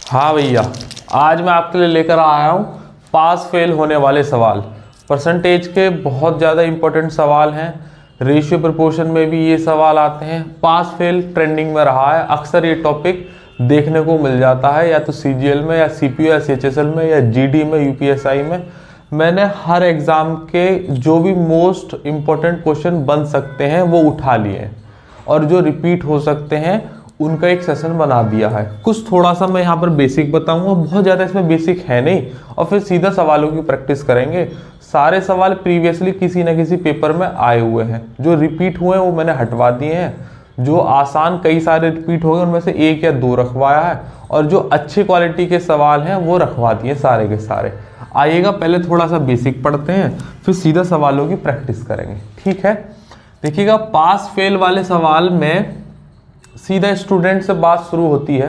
हाँ भैया, आज मैं आपके लिए लेकर आया हूँ पास फेल होने वाले सवाल। परसेंटेज के बहुत ज़्यादा इंपॉर्टेंट सवाल हैं। रेशियो प्रोपोर्शन में भी ये सवाल आते हैं। पास फेल ट्रेंडिंग में रहा है। अक्सर ये टॉपिक देखने को मिल जाता है या तो सीजीएल में या सीपीयू या सीएचएसएल में या जीडी में, यूपीएसआई में। मैंने हर एग्ज़ाम के जो भी मोस्ट इम्पोर्टेंट क्वेश्चन बन सकते हैं वो उठा लिए हैं और जो रिपीट हो सकते हैं उनका एक सेशन बना दिया है। कुछ थोड़ा सा मैं यहाँ पर बेसिक बताऊंगा, बहुत ज़्यादा इसमें बेसिक है नहीं, और फिर सीधा सवालों की प्रैक्टिस करेंगे। सारे सवाल प्रीवियसली किसी न किसी पेपर में आए हुए हैं। जो रिपीट हुए हैं वो मैंने हटवा दिए हैं। जो आसान कई सारे रिपीट हो गए उनमें से 1 या 2 रखवाया है, और जो अच्छे क्वालिटी के सवाल हैं वो रखवा दिए सारे के सारे। आइएगा, पहले थोड़ा सा बेसिक पढ़ते हैं, फिर सीधा सवालों की प्रैक्टिस करेंगे। ठीक है, देखिएगा, पास फेल वाले सवाल में सीधा स्टूडेंट से बात शुरू होती है,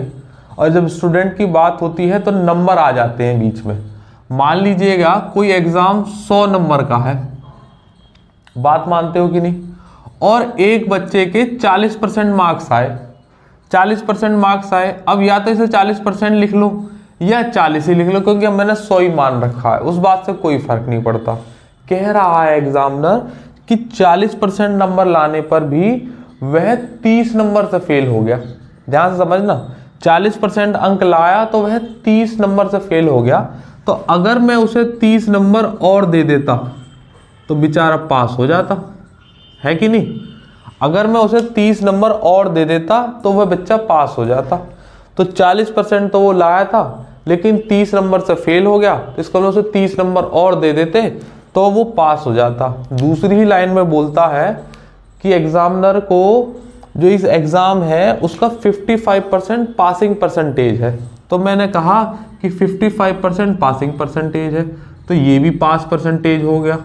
और जब स्टूडेंट की बात होती है तो नंबर आ जाते हैं बीच में। मान लीजिएगा कोई एग्जाम 100 नंबर का है, बात मानते हो कि नहीं, और एक बच्चे के 40% मार्क्स आए। 40% मार्क्स आए, अब या तो इसे 40% लिख लो या 40 ही लिख लो, क्योंकि अब मैंने 100 ही मान रखा है, उस बात से कोई फर्क नहीं पड़ता। कह रहा है एग्जामिनर कि 40% नंबर लाने पर भी वह 30 नंबर से फेल हो गया। ध्यान से समझना, 40% अंक लाया तो वह 30 नंबर से फेल हो गया। तो अगर मैं उसे 30 नंबर और दे देता तो बेचारा पास हो जाता, है कि नहीं। अगर मैं उसे 30 नंबर और दे देता तो वह बच्चा पास हो जाता। तो 40% तो वो लाया था, लेकिन 30 नंबर से फेल हो गया, तो इसको उसे 30 नंबर और दे देते तो वो पास हो जाता। दूसरी ही लाइन में बोलता है कि एग्जामिनर को जो इस एग्ज़ाम है उसका 55% पासिंग परसेंटेज है। तो मैंने कहा कि 55% पासिंग परसेंटेज है, तो ये भी पास परसेंटेज हो गया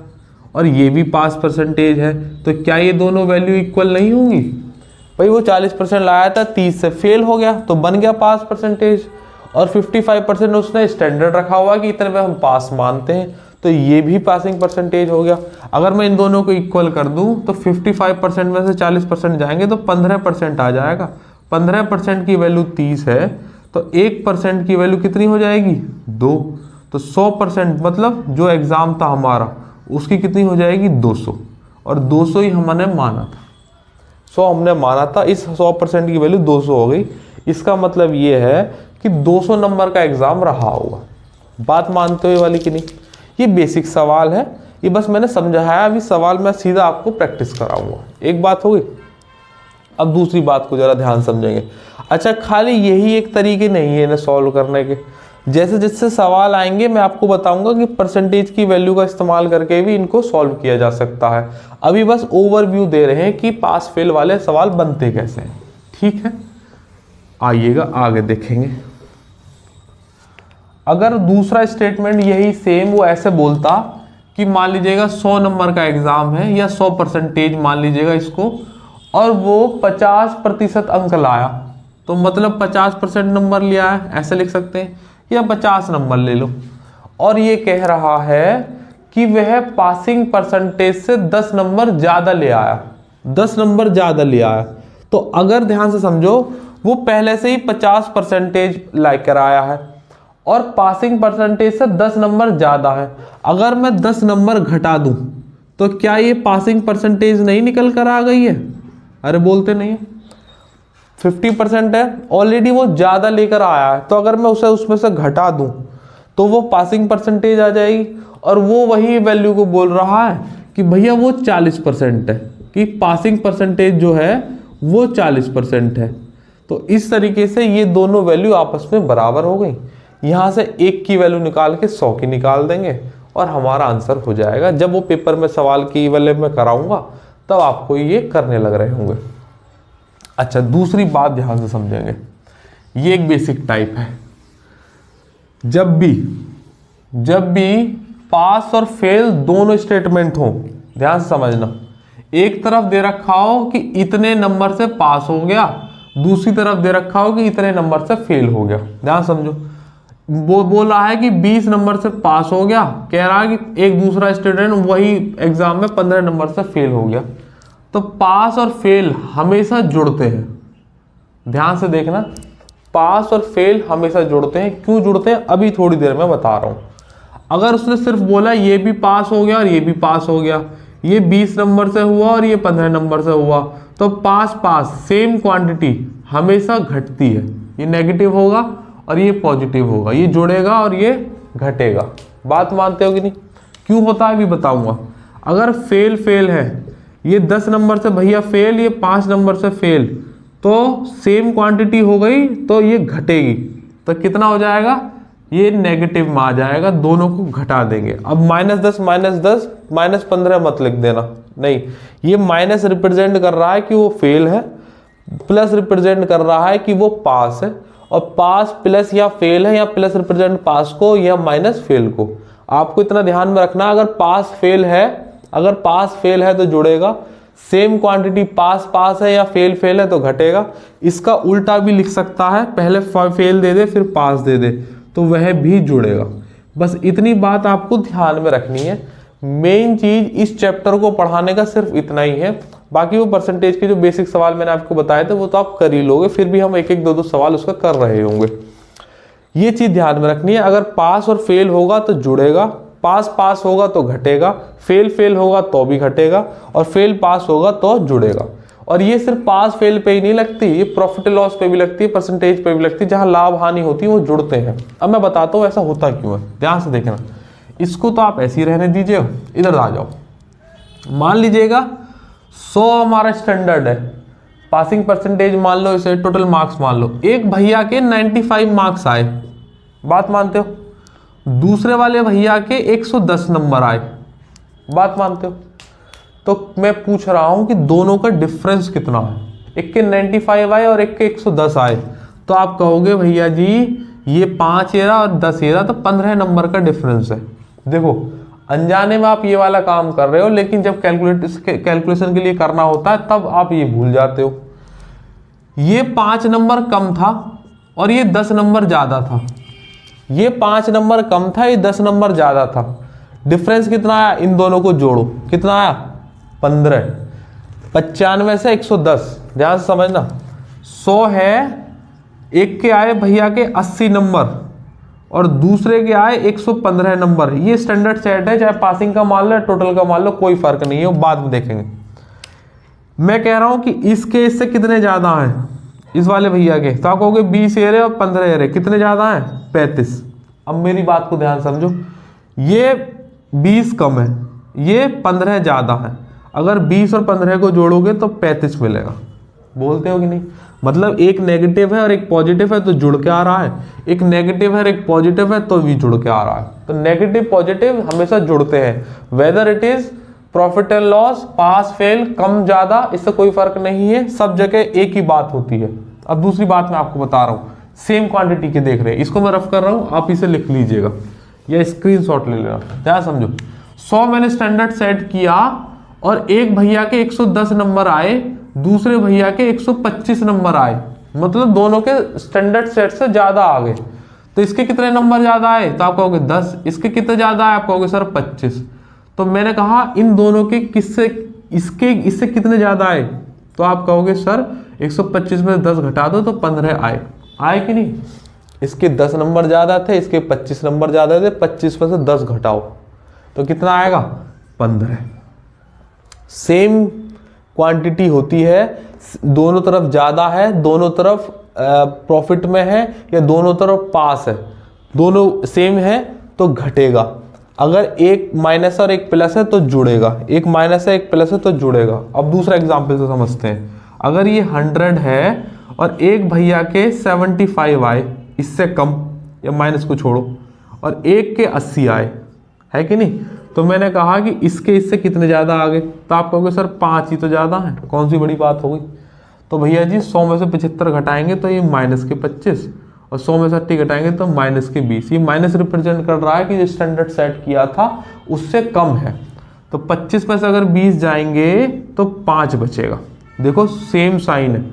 और ये भी पास परसेंटेज है। तो क्या ये दोनों वैल्यू इक्वल नहीं होंगी? भाई वो 40% लाया था, 30 से फेल हो गया, तो बन गया पास परसेंटेज, और 55% उसने स्टैंडर्ड रखा हुआ कि इतने पे हम पास मानते हैं, तो ये भी पासिंग परसेंटेज हो गया। अगर मैं इन दोनों को इक्वल कर दूं तो 55% में से 40% जाएंगे तो 15% आ जाएगा। 15% की वैल्यू 30 है, तो 1% की वैल्यू कितनी हो जाएगी? 2। तो 100% मतलब जो एग्ज़ाम था हमारा उसकी कितनी हो जाएगी? 200, और 200 ही हमने माना था। 100 हमने माना था, इस 100% की वैल्यू 200 हो गई। इसका मतलब ये है कि 200 नंबर का एग्ज़ाम रहा होगा। बात मानते हो वाली कि नहीं? ये बेसिक सवाल है, ये बस मैंने समझाया। अभी सवाल मैं सीधा आपको प्रैक्टिस कराऊंगा। एक बात हो गई। अब दूसरी बात को जरा ध्यान समझेंगे। अच्छा, खाली यही एक तरीके नहीं है इन्हें सॉल्व करने के। जैसे जैसे सवाल आएंगे मैं आपको बताऊंगा कि परसेंटेज की वैल्यू का इस्तेमाल करके भी इनको सॉल्व किया जा सकता है। अभी बस ओवरव्यू दे रहे हैं कि पास फेल वाले सवाल बनते कैसे हैं। ठीक है, आइएगा आगे देखेंगे। अगर दूसरा स्टेटमेंट यही सेम वो ऐसे बोलता कि मान लीजिएगा 100 नंबर का एग्जाम है, या 100% मान लीजिएगा इसको, और वो 50% अंक लाया, तो मतलब 50% नंबर लिया है, ऐसे लिख सकते हैं, या 50 नंबर ले लो। और ये कह रहा है कि वह पासिंग परसेंटेज से 10 नंबर ज़्यादा ले आया, 10 नंबर ज़्यादा ले आया। तो अगर ध्यान से समझो, वो पहले से ही 50% लेकर आया है और पासिंग परसेंटेज से 10 नंबर ज़्यादा है। अगर मैं 10 नंबर घटा दूं तो क्या ये पासिंग परसेंटेज नहीं निकल कर आ गई है? अरे बोलते नहीं है। 50% है, ऑलरेडी वो ज़्यादा लेकर आया है, तो अगर मैं उसे उसमें से घटा दूं तो वो पासिंग परसेंटेज आ जाएगी। और वो वही वैल्यू को बोल रहा है कि भैया वो 40% है, कि पासिंग परसेंटेज जो है वो 40% है। तो इस तरीके से ये दोनों वैल्यू आपस में बराबर हो गई। यहाँ से 1 की वैल्यू निकाल के 100 की निकाल देंगे और हमारा आंसर हो जाएगा। जब वो पेपर में सवाल की वैल्यू में कराऊंगा तब आपको ये करने लग रहे होंगे। अच्छा, दूसरी बात ध्यान से समझेंगे, ये एक बेसिक टाइप है। जब भी पास और फेल दोनों स्टेटमेंट हो, ध्यान से समझना, एक तरफ दे रखा हो कि इतने नंबर से पास हो गया, दूसरी तरफ दे रखा हो कि इतने नंबर से फेल हो गया। ध्यान समझो, वो बोल रहा है कि 20 नंबर से पास हो गया, कह रहा है कि एक दूसरा स्टूडेंट वही एग्जाम में 15 नंबर से फेल हो गया। तो पास और फेल हमेशा जुड़ते हैं, ध्यान से देखना। पास और फेल हमेशा जुड़ते हैं। क्यों जुड़ते हैं अभी थोड़ी देर में बता रहा हूं। अगर उसने सिर्फ बोला ये भी पास हो गया और ये भी पास हो गया, ये 20 नंबर से हुआ और ये 15 नंबर से हुआ, तो पास पास सेम क्वांटिटी हमेशा घटती है। ये नेगेटिव होगा और ये पॉजिटिव होगा, ये जुड़ेगा और ये घटेगा। बात मानते हो कि नहीं? क्यों होता है अभी बताऊंगा। अगर फेल फेल है, ये 10 नंबर से भैया फेल, ये 5 नंबर से फेल, तो सेम क्वांटिटी हो गई तो ये घटेगी, तो कितना हो जाएगा? ये नेगेटिव में आ जाएगा, दोनों को घटा देंगे। अब -10 -10 -15 मत लिख देना, नहीं, ये माइनस रिप्रेजेंट कर रहा है कि वो फेल है, प्लस रिप्रेजेंट कर रहा है कि वो पास है, और पास प्लस या फेल है, या प्लस रिप्रेजेंट पास को या माइनस फेल को। आपको इतना ध्यान में रखना, अगर पास फेल है, अगर पास फेल है तो जुड़ेगा, सेम क्वांटिटी पास पास है या फेल फेल है तो घटेगा। इसका उल्टा भी लिख सकता है, पहले फेल दे दे फिर पास दे दे, तो वह भी जुड़ेगा। बस इतनी बात आपको ध्यान में रखनी है। मेन चीज इस चैप्टर को पढ़ाने का सिर्फ इतना ही है। बाकी वो परसेंटेज के जो बेसिक सवाल मैंने आपको बताए थे वो तो आप कर ही लोगे, फिर भी हम एक एक दो दो सवाल उसका कर रहे होंगे। ये चीज ध्यान में रखनी है। अगर पास और फेल होगा तो जुड़ेगा, पास पास होगा तो घटेगा, फेल फेल होगा तो भी घटेगा, और फेल पास होगा तो जुड़ेगा। और ये सिर्फ पास फेल पे ही नहीं लगती, ये प्रॉफिट लॉस पे भी लगती है, परसेंटेज पे भी लगती है। जहां लाभ हानि होती है वो जुड़ते हैं। अब मैं बताता हूँ ऐसा होता क्यों है, ध्यान से देखना। इसको तो आप ऐसे ही रहने दीजिए, इधर आ जाओ। मान लीजिएगा 100 हमारा स्टैंडर्ड है, पासिंग परसेंटेज मान लो, इसे टोटल मार्क्स मान लो। एक भैया के 95 मार्क्स आए, बात मानते हो? दूसरे वाले भैया के 110 नंबर आए, बात मानते हो? तो मैं पूछ रहा हूं कि दोनों का डिफरेंस कितना है। एक के 95 आए और एक के 110 आए, तो आप कहोगे भैया जी ये 5 एरा और 10 एरा, तो 15 नंबर का डिफरेंस है। देखो अनजाने में आप ये वाला काम कर रहे हो, लेकिन जब कैलकुलेशन के लिए करना होता है तब आप ये भूल जाते हो। ये 5 नंबर कम था और ये 10 नंबर ज्यादा था। ये 5 नंबर कम था, ये 10 नंबर ज्यादा था। डिफरेंस कितना आया? इन दोनों को जोड़ो, कितना आया? 15। 95 से 110, ध्यान से समझना। 100 है, एक के आए भैया के 80 नंबर और दूसरे के आए 115 नंबर। ये स्टैंडर्ड सेट है, चाहे पासिंग का मान लो टोटल का मान लो, कोई फर्क नहीं है, वो बाद में देखेंगे। मैं कह रहा हूं कि इसके इससे कितने ज्यादा हैं, इस वाले भैया के, तो आप कहोगे 20 एरे और 15 एरे, कितने ज्यादा हैं? 35। अब मेरी बात को ध्यान समझो, ये 20 कम है, ये 15 ज्यादा है। अगर 20 और 15 को जोड़ोगे तो 35 मिलेगा। बोलते हो कि नहीं? मतलब एक नेगेटिव है और एक पॉजिटिव है तो जुड़ के आ रहा है, एक नेगेटिव है और एक पॉजिटिव है तो भी जुड़ के आ रहा है। तो नेगेटिव पॉजिटिव हमेशा जुड़ते हैं, whether it is profit and loss, pass fail, कम ज्यादा, इससे कोई फर्क नहीं है, सब जगह एक ही बात होती है। अब दूसरी बात मैं आपको बता रहा हूँ, सेम क्वांटिटी के देख रहे हैं, इसको मैं रफ कर रहा हूँ, आप इसे लिख लीजिएगा या स्क्रीनशॉट ले लेना। ध्यान समझो, 100 मैंने स्टैंडर्ड सेट किया और एक भैया के 110 नंबर आए, दूसरे भैया के 125 नंबर आए, मतलब दोनों के स्टैंडर्ड सेट से ज्यादा आ गए। तो इसके कितने नंबर ज्यादा आए? तो आप कहोगे 10। इसके कितने ज्यादा आए? आप कहोगे सर 25। तो मैंने कहा इन दोनों के किससे, इससे कितने ज्यादा आए? तो आप कहोगे सर 125 में 10 घटा दो तो 15 आए। आए कि नहीं? इसके 10 नंबर ज्यादा थे, इसके 25 नंबर ज्यादा थे, 25 में से 10 घटाओ तो कितना आएगा? 15। सेम क्वांटिटी होती है, दोनों तरफ ज्यादा है, दोनों तरफ प्रॉफिट में है, या दोनों तरफ पास है, दोनों सेम है तो घटेगा। अगर एक माइनस और एक प्लस है तो जुड़ेगा, एक माइनस है एक प्लस है तो जुड़ेगा। अब दूसरा एग्जांपल से समझते हैं। अगर ये 100 है और एक भैया के 75 आए, इससे कम या माइनस को छोड़ो, और एक के 80 आए, है कि नहीं? तो मैंने कहा कि इसके इससे कितने ज्यादा आ गए? तो आप कहोगे सर 5 ही तो ज्यादा है, कौन सी बड़ी बात हो गई? तो भैया जी 100 में से 75 घटाएंगे तो ये माइनस के 25, और 100 में से 80 घटाएंगे तो माइनस के 20। ये माइनस रिप्रेजेंट कर रहा है कि जो स्टैंडर्ड सेट किया था उससे कम है। तो 25 में से अगर 20 जाएंगे तो 5 बचेगा। देखो सेम साइन है,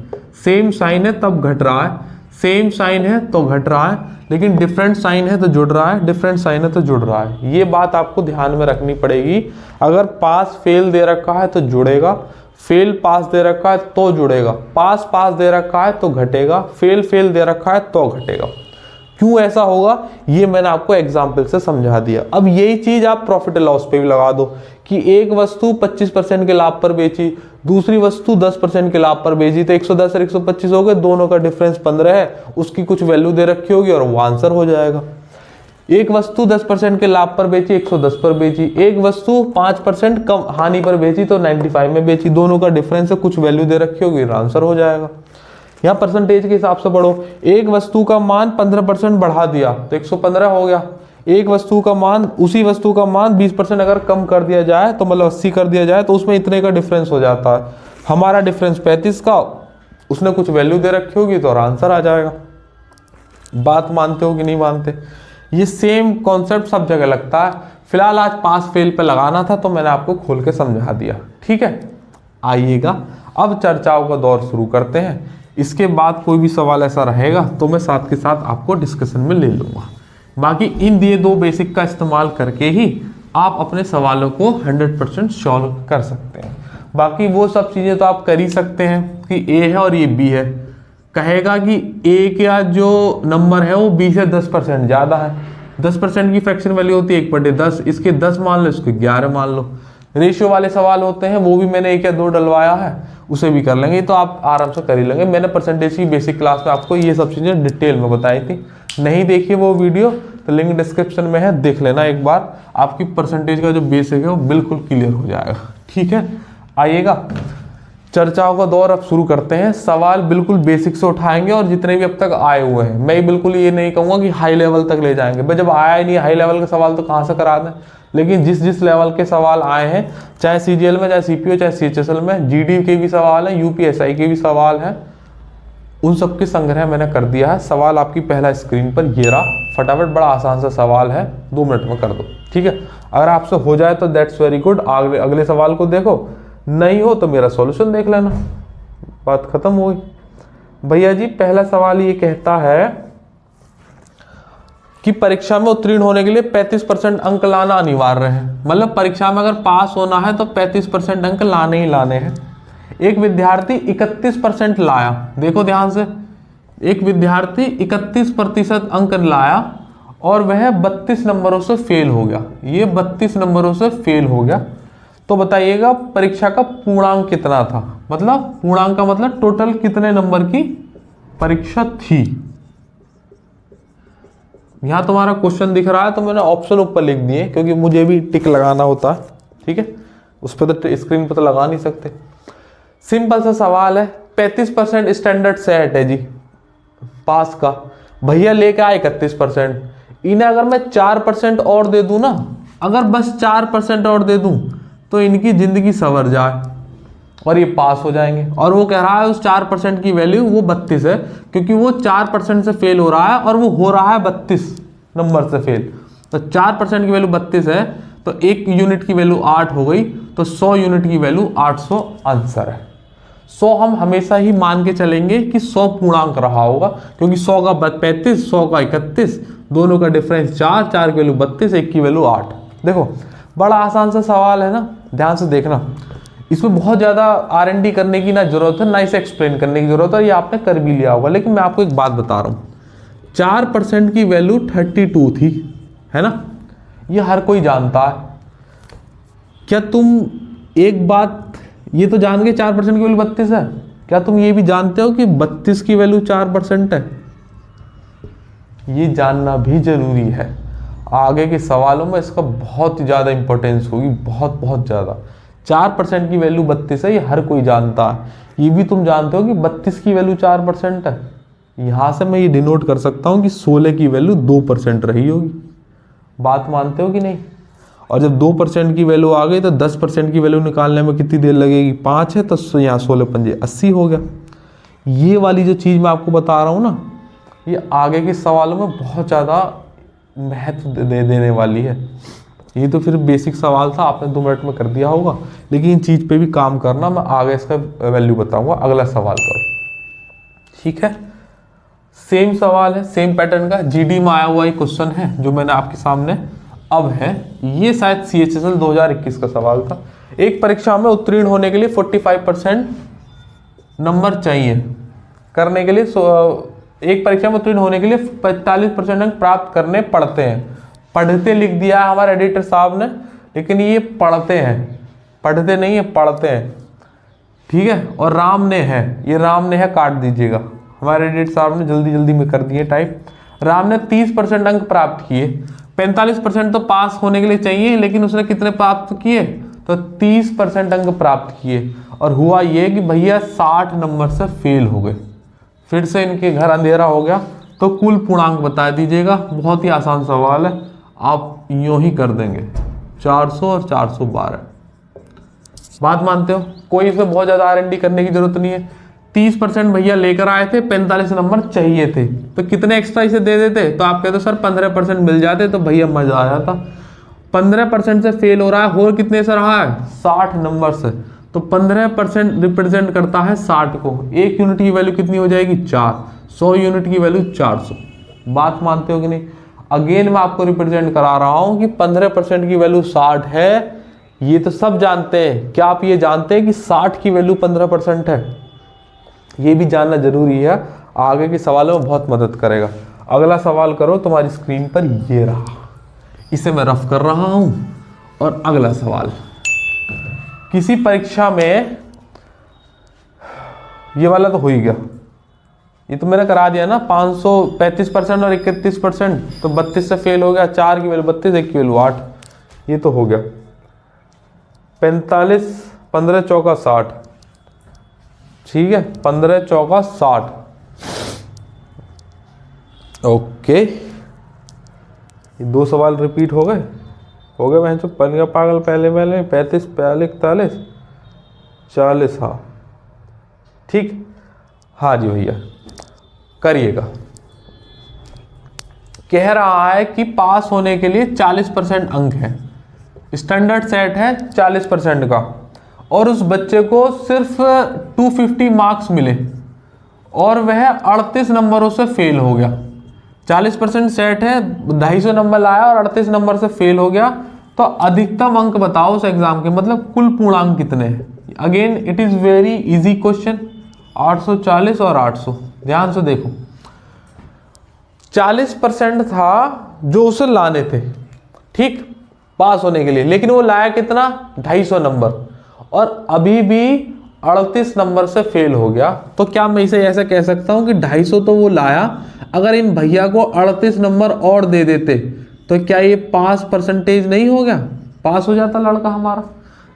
सेम साइन है तब घट रहा है, सेम साइन है तो घट रहा है, लेकिन डिफरेंट साइन है तो जुड़ रहा है, डिफरेंट साइन है तो जुड़ रहा है। ये बात आपको ध्यान में रखनी पड़ेगी। अगर पास फेल दे रखा है तो जुड़ेगा, फेल पास दे रखा है तो जुड़ेगा, पास पास दे रखा है तो घटेगा, फेल फेल दे रखा है तो घटेगा। क्यों ऐसा होगा ये मैंने आपको एग्जाम्पल से समझा दिया। अब यही चीज आप प्रॉफिट एंड लॉस पे भी लगा दो कि एक वस्तु 25% के लाभ पर बेची, दूसरी वस्तु 10% के लाभ पर बेची, तो 110 और 125 हो गए, दोनों का डिफरेंस 15 है, उसकी कुछ वैल्यू दे रखी होगी और वो आंसर हो जाएगा। एक वस्तु 10% के लाभ पर बेची, 110 पर बेची, एक वस्तु 5% कम हानि पर बेची तो 95 में बेची, दोनों का डिफरेंस है, कुछ वैल्यू दे रखी होगी, आंसर हो जाएगा। यहाँ परसेंटेज के हिसाब से पढ़ो, एक वस्तु का मान 15% बढ़ा दिया तो 115 हो गया, एक वस्तु का मान, उसी वस्तु का मान 20% अगर कम कर दिया जाए तो मतलब 80 कर दिया जाए तो उसमें इतने का डिफरेंस हो जाता है। हमारा डिफरेंस 35 का, उसने कुछ वैल्यू दे रखी होगी तो आंसर आ जाएगा। बात मानते हो कि नहीं मानते? ये सेम कॉन्सेप्ट सब जगह लगता है। फिलहाल आज पास फेल पे लगाना था तो मैंने आपको खोल के समझा दिया, ठीक है। आइएगा अब चर्चाओं का दौर शुरू करते हैं। इसके बाद कोई भी सवाल ऐसा रहेगा तो मैं साथ के साथ आपको डिस्कशन में ले लूँगा। बाकी इन दिए दो बेसिक का इस्तेमाल करके ही आप अपने सवालों को 100% सॉल्व कर सकते हैं। बाकी वो सब चीज़ें तो आप कर ही सकते हैं कि ए है और ये बी है, कहेगा कि ए का जो नंबर है वो बी से 10% ज़्यादा है, 10% की फ्रैक्शन वैल्यू होती है 1/10, इसके 10 मान लो, इसके 11 मान लो। रेशियो वाले सवाल होते हैं वो भी मैंने 1 या 2 डलवाया है, उसे भी कर लेंगे, तो आप आराम से कर ही लेंगे। मैंने परसेंटेज की बेसिक क्लास में आपको ये सब चीज़ें डिटेल में बताई थी, नहीं देखिए वो वीडियो तो लिंक डिस्क्रिप्शन में है, देख लेना एक बार, आपकी परसेंटेज का जो बेसिक है वो बिल्कुल क्लियर हो जाएगा, ठीक है। आइएगा चर्चाओं का दौर अब शुरू करते हैं। सवाल बिल्कुल बेसिक से उठाएंगे और जितने भी अब तक आए हुए हैं, मैं बिल्कुल ये नहीं कहूँगा कि हाई लेवल तक ले जाएंगे भाई, जब आया ही नहीं हाई लेवल के सवाल तो कहाँ से करा दें, लेकिन जिस जिस लेवल के सवाल आए हैं, चाहे सीजीएल में, चाहे सीपीओ, चाहे सीएचएसएल में, जीडी के भी सवाल हैं, यूपीएसआई के भी सवाल हैं, उन सब की संग्रह मैंने कर दिया है। सवाल आपकी पहला स्क्रीन पर ये रहा, फटाफट, बड़ा आसान सा सवाल है, 2 मिनट में कर दो, ठीक है। अगर आपसे हो जाए तो दैट्स वेरी गुड, अगले सवाल को देखो, नहीं हो तो मेरा सॉल्यूशन देख लेना, बात खत्म हो गई। भैया जी पहला सवाल ये कहता है कि परीक्षा में उत्तीर्ण होने के लिए 35% अंक लाना अनिवार्य है, मतलब परीक्षा में अगर पास होना है तो 35% अंक लाने ही लाने हैं। एक विद्यार्थी 31% लाया, देखो ध्यान से, एक विद्यार्थी 31% अंक लाया और वह 32 नंबरों से फेल हो गया, ये 32 नंबरों से फेल हो गया, तो बताइएगा परीक्षा का पूर्णांक कितना था, मतलब पूर्णांक का मतलब टोटल कितने नंबर की परीक्षा थी। यहां तुम्हारा क्वेश्चन दिख रहा है तो मैंने ऑप्शन ऊपर लिख दिए क्योंकि मुझे भी टिक लगाना होता है, ठीक है, उस पर तो स्क्रीन पर तो लगा नहीं सकते। सिंपल सा सवाल है, 35% स्टैंडर्ड सेट है जी पास का, भैया लेके आए 31%, इन्हें अगर मैं 4% और दे दूं ना, अगर बस 4% और दे दूं तो इनकी जिंदगी संवर जाए और ये पास हो जाएंगे। और वो कह रहा है उस 4% की वैल्यू वो 32 है, क्योंकि वो 4% से फेल हो रहा है और वो हो रहा है 32 नंबर से फेल, तो 4% की वैल्यू 32 है, तो 1 यूनिट की वैल्यू 8 हो गई, तो 100 यूनिट की वैल्यू 800 आंसर है। 100 हम हमेशा ही मान के चलेंगे कि 100 पूर्णांक रहा होगा, क्योंकि 100 का 35, 100 का 31, दोनों का डिफरेंस 4, 4 की वैल्यू 32, 1 की वैल्यू 8। देखो बड़ा आसान सा सवाल है ना, ध्यान से देखना, इसमें बहुत ज़्यादा R&D करने की ना जरूरत है, ना इसे एक्सप्लेन करने की जरूरत है, ये आपने कर भी लिया होगा। लेकिन मैं आपको एक बात बता रहा हूँ, 4% की वैल्यू 32 थी, है ना, ये हर कोई जानता है। क्या तुम एक बात ये तो जान गए 4% की वैल्यू 32 है, क्या तुम ये भी जानते हो कि 32 की वैल्यू 4% है? ये जानना भी जरूरी है, आगे के सवालों में इसका बहुत ज़्यादा इंपॉर्टेंस होगी, बहुत बहुत ज़्यादा। 4% की वैल्यू 32 है, ये हर कोई जानता है। ये भी तुम जानते हो कि 32 की वैल्यू 4% है, यहाँ से मैं ये डिनोट कर सकता हूँ कि 16 की वैल्यू 2% रही होगी। बात मानते हो कि नहीं? और जब 2% की वैल्यू आ गई तो 10% की वैल्यू निकालने में कितनी देर लगेगी? 5 है तो यहाँ 16 पंजे 80 हो गया। ये वाली जो चीज़ मैं आपको बता रहा हूँ ना, ये आगे के सवालों में बहुत ज़्यादा महत्व देने वाली है। ये तो फिर बेसिक सवाल था, आपने 2 मिनट में कर दिया होगा, लेकिन इन चीज़ पे भी काम करना, मैं आगे इसका वैल्यू बताऊंगा। अगला सवाल करो, ठीक है। सेम सवाल है, सेम पैटर्न का, जीडी में आया हुआ एक क्वेश्चन है जो मैंने आपके सामने अब है। ये शायद CHSL 2021 का सवाल था, एक परीक्षा में उत्तीर्ण होने के लिए 45% नंबर चाहिए करने के लिए, एक परीक्षा में उत्तीर्ण होने के लिए 45% अंक प्राप्त करने पड़ते हैं। पढ़ते लिख दिया है हमारे एडिटर साहब ने, लेकिन ये पढ़ते हैं, पढ़ते नहीं है, पढ़ते हैं। ठीक है, और राम ने है, ये राम ने है काट दीजिएगा, हमारे एडिटर साहब ने जल्दी जल्दी में कर दिए टाइप। राम ने 30% अंक प्राप्त किए, 45% तो पास होने के लिए चाहिए, लेकिन उसने कितने प्राप्त किए, तो 30% अंक प्राप्त किए। और हुआ ये कि भैया 60 नंबर से फेल हो गए, फिर से इनके घर अंधेरा हो गया। तो कुल पूर्णांक बता दीजिएगा, बहुत ही आसान सवाल है, आप यूं ही कर देंगे, 400 और 412। बात मानते हो, कोई इसमें बहुत ज़्यादा R&D करने की जरूरत नहीं है। 30% भैया लेकर आए थे, 45 नंबर चाहिए थे, तो कितने एक्स्ट्रा इसे दे देते, तो आप कहते सर 15% मिल जाते तो भैया मजा आ जाता। 15% से फेल हो रहा है, और कितने से रहा है, 60 नंबर से, तो 15% रिप्रेजेंट करता है 60 को। एक यूनिट की वैल्यू कितनी हो जाएगी, 4, 100 यूनिट की वैल्यू 400। बात मानते हो कि नहीं। अगेन मैं आपको रिप्रेजेंट करा रहा हूं कि 15% की वैल्यू 60 है, ये तो सब जानते हैं। क्या आप ये जानते हैं कि 60 की वैल्यू 15% है, ये भी जानना जरूरी है, आगे के सवालों में बहुत मदद करेगा। अगला सवाल करो, तुम्हारी स्क्रीन पर ये रहा, इसे मैं रफ कर रहा हूं। और अगला सवाल, किसी परीक्षा में, ये वाला तो हो ही गया, ये तो मैंने करा दिया ना, 535% और 31%, तो 32 से फेल हो गया, 4 की वैल्यू 32, 1 की वैल्यू 8, ये तो हो गया। 45, 15 चौका 60, ठीक है, 15 चौका 60, ओके। ये 2 सवाल रिपीट हो गए मैं जो बन गया पागल। पहले 35, 41, 40, हाँ ठीक, हाँ जी भैया करिएगा। कह रहा है कि पास होने के लिए 40% अंक है, स्टैंडर्ड सेट है 40% का, और उस बच्चे को सिर्फ 250 मार्क्स मिले और वह 38 नंबरों से फेल हो गया। 40% सेट है, 250 नंबर लाया और 38 नंबर से फेल हो गया, तो अधिकतम अंक बताओ उस एग्जाम के, मतलब कुल पूर्णांक कितने हैं। Again it is very easy question, 840 और 800, ध्यान से देखो। 40% था जो उसे लाने थे, ठीक, पास होने के लिए, लेकिन वो लाया कितना, 250 नंबर, और अभी भी 38 नंबर से फेल हो गया। तो क्या मैं इसे ऐसा कह सकता हूं कि 250 तो वो लाया, अगर इन भैया को 38 नंबर और दे देते तो क्या ये पास परसेंटेज नहीं हो गया, पास हो जाता लड़का हमारा।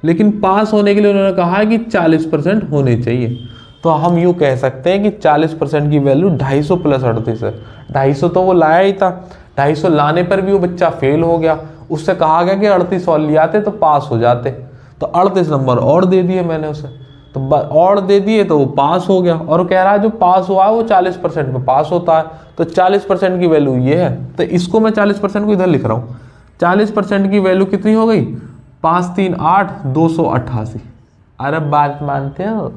लेकिन पास होने के लिए उन्होंने कहा है कि 40% होने चाहिए, तो हम यूँ कह सकते हैं कि 40% की वैल्यू 250 प्लस 38 है। 250 तो वो लाया ही था, 250 लाने पर भी वो बच्चा फेल हो गया, उससे कहा गया कि 38 और ले आते तो पास हो जाते, तो 38 नंबर और दे दिए मैंने उसे, तो और दे दिए तो वो पास हो गया। और कह रहा है जो पास हुआ है वो 40% पे पास होता है, तो 40% की वैल्यू ये है, तो इसको मैं 40% को इधर लिख रहा हूँ। 40% की वैल्यू कितनी हो गई, 5 3 8 288। अरे बात मानते हो,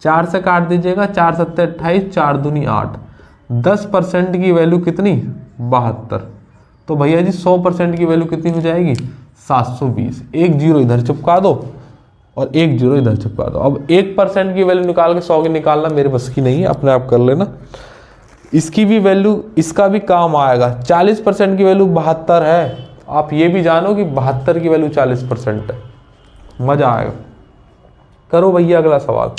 4 से काट दीजिएगा, 4 7 28, 4 दूनी 8, 10% की वैल्यू कितनी, 72। तो भैया जी 100% की वैल्यू कितनी हो जाएगी, 720। एक जीरो इधर चिपका दो और एक जीरो इधर चिपका दो। अब 1% की वैल्यू निकाल के 100 की निकालना मेरे बस की नहीं है, अपने आप कर लेना। इसकी भी वैल्यू, इसका भी काम आएगा। 40% की वैल्यू 72 है, आप ये भी जानो कि 72 की वैल्यू 40% है, मजा आएगा। करो भैया अगला सवाल,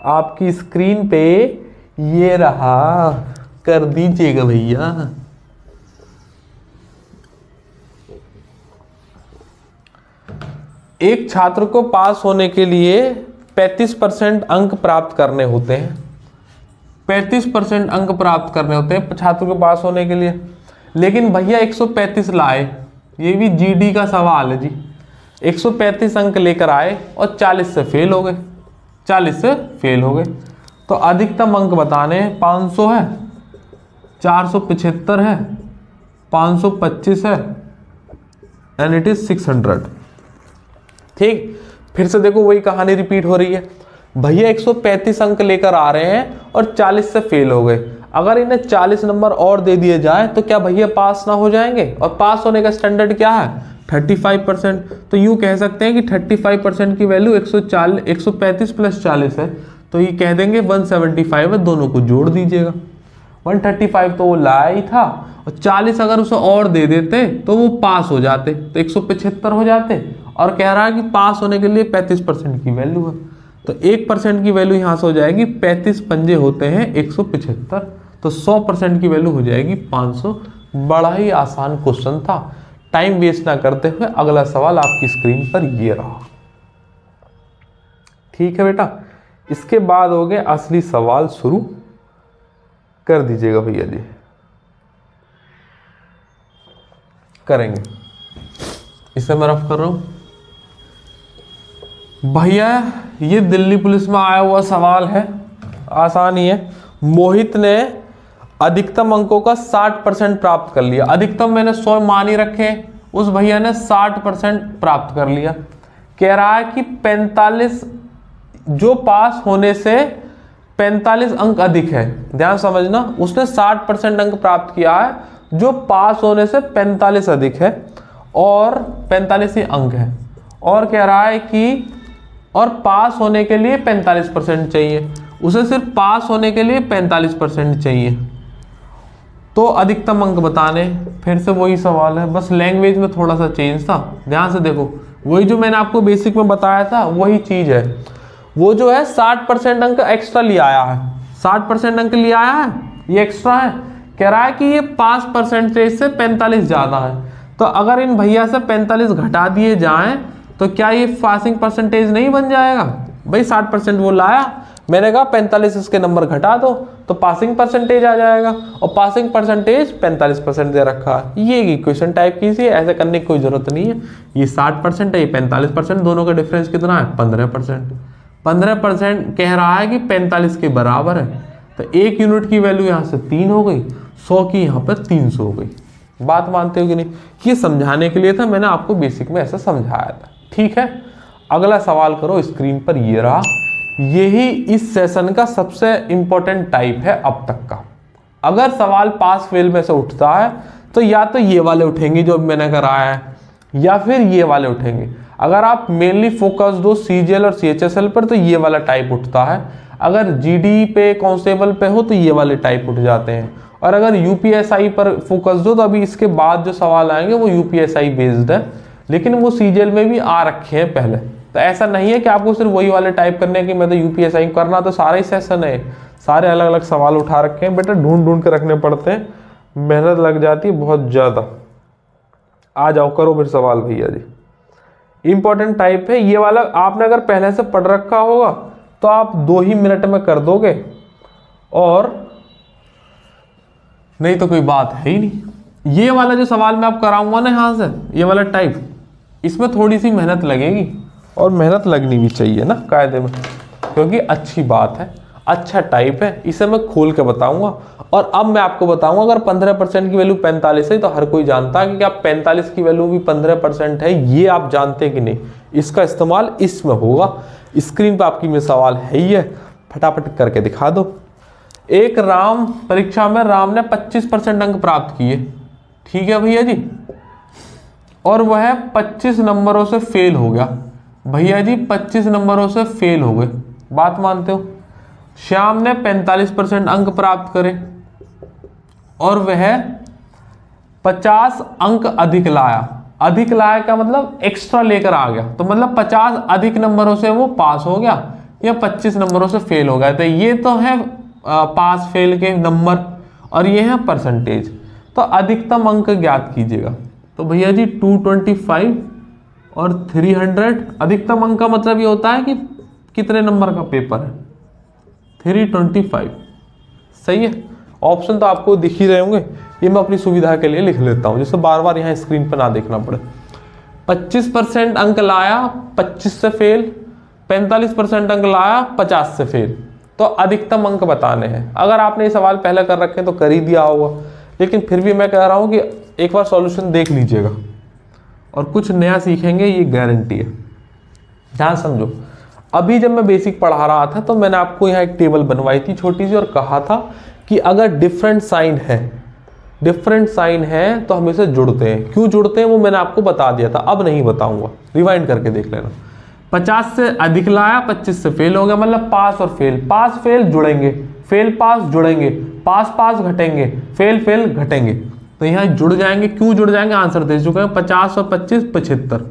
आपकी स्क्रीन पे ये रहा, कर दीजिएगा भैया। एक छात्र को पास होने के लिए 35% अंक प्राप्त करने होते हैं। 35% अंक प्राप्त करने होते हैं छात्र को पास होने के लिए, लेकिन भैया 135 लाए, ये भी जीडी का सवाल है जी। 135 अंक लेकर आए और 40 से फेल हो गए, 40 से फेल हो गए, तो अधिकतम अंक बताने, 500 है, 475 है, 525 है, एंड इट इज 600। ठीक, फिर से देखो वही कहानी रिपीट हो रही है। भैया 135 अंक लेकर आ रहे हैं और 40 से फेल हो गए, अगर इन्हें 40 नंबर और दे दिए जाए तो क्या भैया पास ना हो जाएंगे। और पास होने का स्टैंडर्ड क्या है, 35%। तो यूँ कह सकते हैं कि 35% की वैल्यू 135 + 40 है, तो ये कह देंगे 175 है, दोनों को जोड़ दीजिएगा। 135 तो वो लाया ही था, और 40 अगर उसे और दे देते तो वो पास हो जाते, तो 175 हो जाते। और कह रहा है कि पास होने के लिए 35% की वैल्यू है, तो 1% की वैल्यू यहाँ से हो जाएगी 35 पंजे होते हैं 175, तो 100% की वैल्यू हो जाएगी 500। बड़ा ही आसान क्वेश्चन था। टाइम वेस्ट ना करते हुए अगला सवाल आपकी स्क्रीन पर ये रहा। ठीक है बेटा, इसके बाद हो गए असली सवाल शुरू कर दीजिएगा भैया जी। करेंगे, इसे मैं रफ कर रहा हूं भैया। ये दिल्ली पुलिस में आया हुआ सवाल है, आसान ही है। मोहित ने अधिकतम अंकों का 60% प्राप्त कर लिया। अधिकतम मैंने 100 मान ही रखे, उस भैया ने 60% प्राप्त कर लिया। कह रहा है कि 45 जो पास होने से 45 अंक अधिक है। ध्यान समझना, उसने 60% अंक प्राप्त किया है, जो पास होने से 45 अधिक है, और 45 ही अंक है। और कह रहा है कि और पास होने के लिए 45% चाहिए, उसे सिर्फ पास होने के लिए 45% चाहिए। तो अधिकतम अंक बताने, फिर से वही सवाल है, बस लैंग्वेज में थोड़ा सा चेंज था। ध्यान से देखो, वही जो मैंने आपको बेसिक में बताया था वही चीज है। वो जो है 60% अंक एक्स्ट्रा ले आया है, 60% अंक ले आया है, ये एक्स्ट्रा है। कह रहा है कि ये पास परसेंटेज से 45 ज़्यादा है, तो अगर इन भैया से 45 घटा दिए जाएं तो क्या ये पासिंग परसेंटेज नहीं बन जाएगा? भाई 60% वो लाया, मैंने कहा 45 इसके नंबर घटा दो तो पासिंग परसेंटेज आ जाएगा, और पासिंग परसेंटेज 45% दे रखा है। ये इक्वेशन टाइप की सी, ऐसे करने की कोई जरूरत नहीं है। ये 60% है, ये 45%, दोनों का डिफरेंस कितना है? 15%। 15% कह रहा है कि 45 के बराबर है, तो 1 यूनिट की वैल्यू यहाँ से 3 हो गई, 100 की यहाँ पर 300 हो गई। बात मानते हो कि नहीं? ये समझाने के लिए था, मैंने आपको बेसिक में ऐसा समझाया था। ठीक है, अगला सवाल करो, स्क्रीन पर ये रहा। यही इस सेशन का सबसे इंपॉर्टेंट टाइप है अब तक का। अगर सवाल पास फेल में से उठता है तो या तो ये वाले उठेंगे जो मैंने कराया है, या फिर ये वाले उठेंगे। अगर आप मेनली फोकस दो CGL और CHSL पर तो ये वाला टाइप उठता है। अगर GD पे, कांस्टेबल पे हो तो ये वाले टाइप उठ जाते हैं। और अगर UPSI पर फोकस दो तो अभी इसके बाद जो सवाल आएंगे वो UPSI बेस्ड है, लेकिन वो CGL में भी आ रखे हैं पहले। तो ऐसा नहीं है कि आपको सिर्फ वही वाले टाइप करने की, मैं तो UPSI करना, तो सारा ही सेशन है, सारे अलग अलग सवाल उठा रखे हैं बेटा, ढूंढ ढूंढ के रखने पड़ते हैं, मेहनत लग जाती है बहुत ज़्यादा। आ जाओ, करो फिर सवाल भैया जी। इंपॉर्टेंट टाइप है ये वाला, आपने अगर पहले से पढ़ रखा होगा तो आप 2 ही मिनट में कर दोगे, और नहीं तो कोई बात है ही नहीं। ये वाला जो सवाल मैं आप कराऊंगा ना यहाँ से, ये वाला टाइप, इसमें थोड़ी सी मेहनत लगेगी, और मेहनत लगनी भी चाहिए ना कायदे में, क्योंकि अच्छी बात है, अच्छा टाइप है, इसे मैं खोल के बताऊंगा। और अब मैं आपको बताऊंगा, अगर 15% की वैल्यू 45 है तो हर कोई जानता है कि क्या 45 की वैल्यू भी 15% है, ये आप जानते कि नहीं? इसका इस्तेमाल इसमें होगा। स्क्रीन पर आपकी में सवाल है ही है, फटाफट करके दिखा दो। एक राम परीक्षा में राम ने 25% अंक प्राप्त किए, ठीक है भैया जी, और वह 25 नंबरों से फेल हो गया। भैया जी 25 नंबरों से फेल हो गए, बात मानते हो? श्याम ने 45% अंक प्राप्त करे और वह 50 अंक अधिक लाया। अधिक लाया का मतलब एक्स्ट्रा लेकर आ गया, तो मतलब 50 अधिक नंबरों से वो पास हो गया या 25 नंबरों से फेल हो गया। तो ये तो है पास फेल के नंबर, और ये है परसेंटेज। तो अधिकतम अंक ज्ञात कीजिएगा। तो भैया जी 225 और 300, अधिकतम अंक का मतलब ये होता है कि कितने नंबर का पेपर है, 325। सही है, ऑप्शन तो आपको दिख ही रहे होंगे, ये मैं अपनी सुविधा के लिए लिख लेता हूँ, जिससे बार बार यहाँ स्क्रीन पर ना देखना पड़े। 25% अंक लाया 25 से फेल, 45% अंक लाया 50 से फेल, तो अधिकतम अंक बताने हैं। अगर आपने ये सवाल पहले कर रखे हैं तो कर ही दिया होगा, लेकिन फिर भी मैं कह रहा हूँ कि एक बार सॉल्यूशन देख लीजिएगा और कुछ नया सीखेंगे, ये गारंटी है। ध्यान समझो, अभी जब मैं बेसिक पढ़ा रहा था तो मैंने आपको यहाँ एक टेबल बनवाई थी छोटी सी, और कहा था कि अगर डिफरेंट साइन है डिफरेंट साइन है तो हमेशा जुड़ते हैं। क्यों जुड़ते हैं वो मैंने आपको बता दिया था, अब नहीं बताऊंगा, रिवाइंड करके देख लेना। 50 से अधिक लाया, 25 से फेल हो गया, मतलब पास और फेल, पास फेल जुड़ेंगे, फेल पास जुड़ेंगे, पास पास घटेंगे, फेल फेल घटेंगे, तो यहाँ जुड़ जाएंगे। क्यों जुड़ जाएंगे, आंसर दे चुके हैं। 50 और 25 75,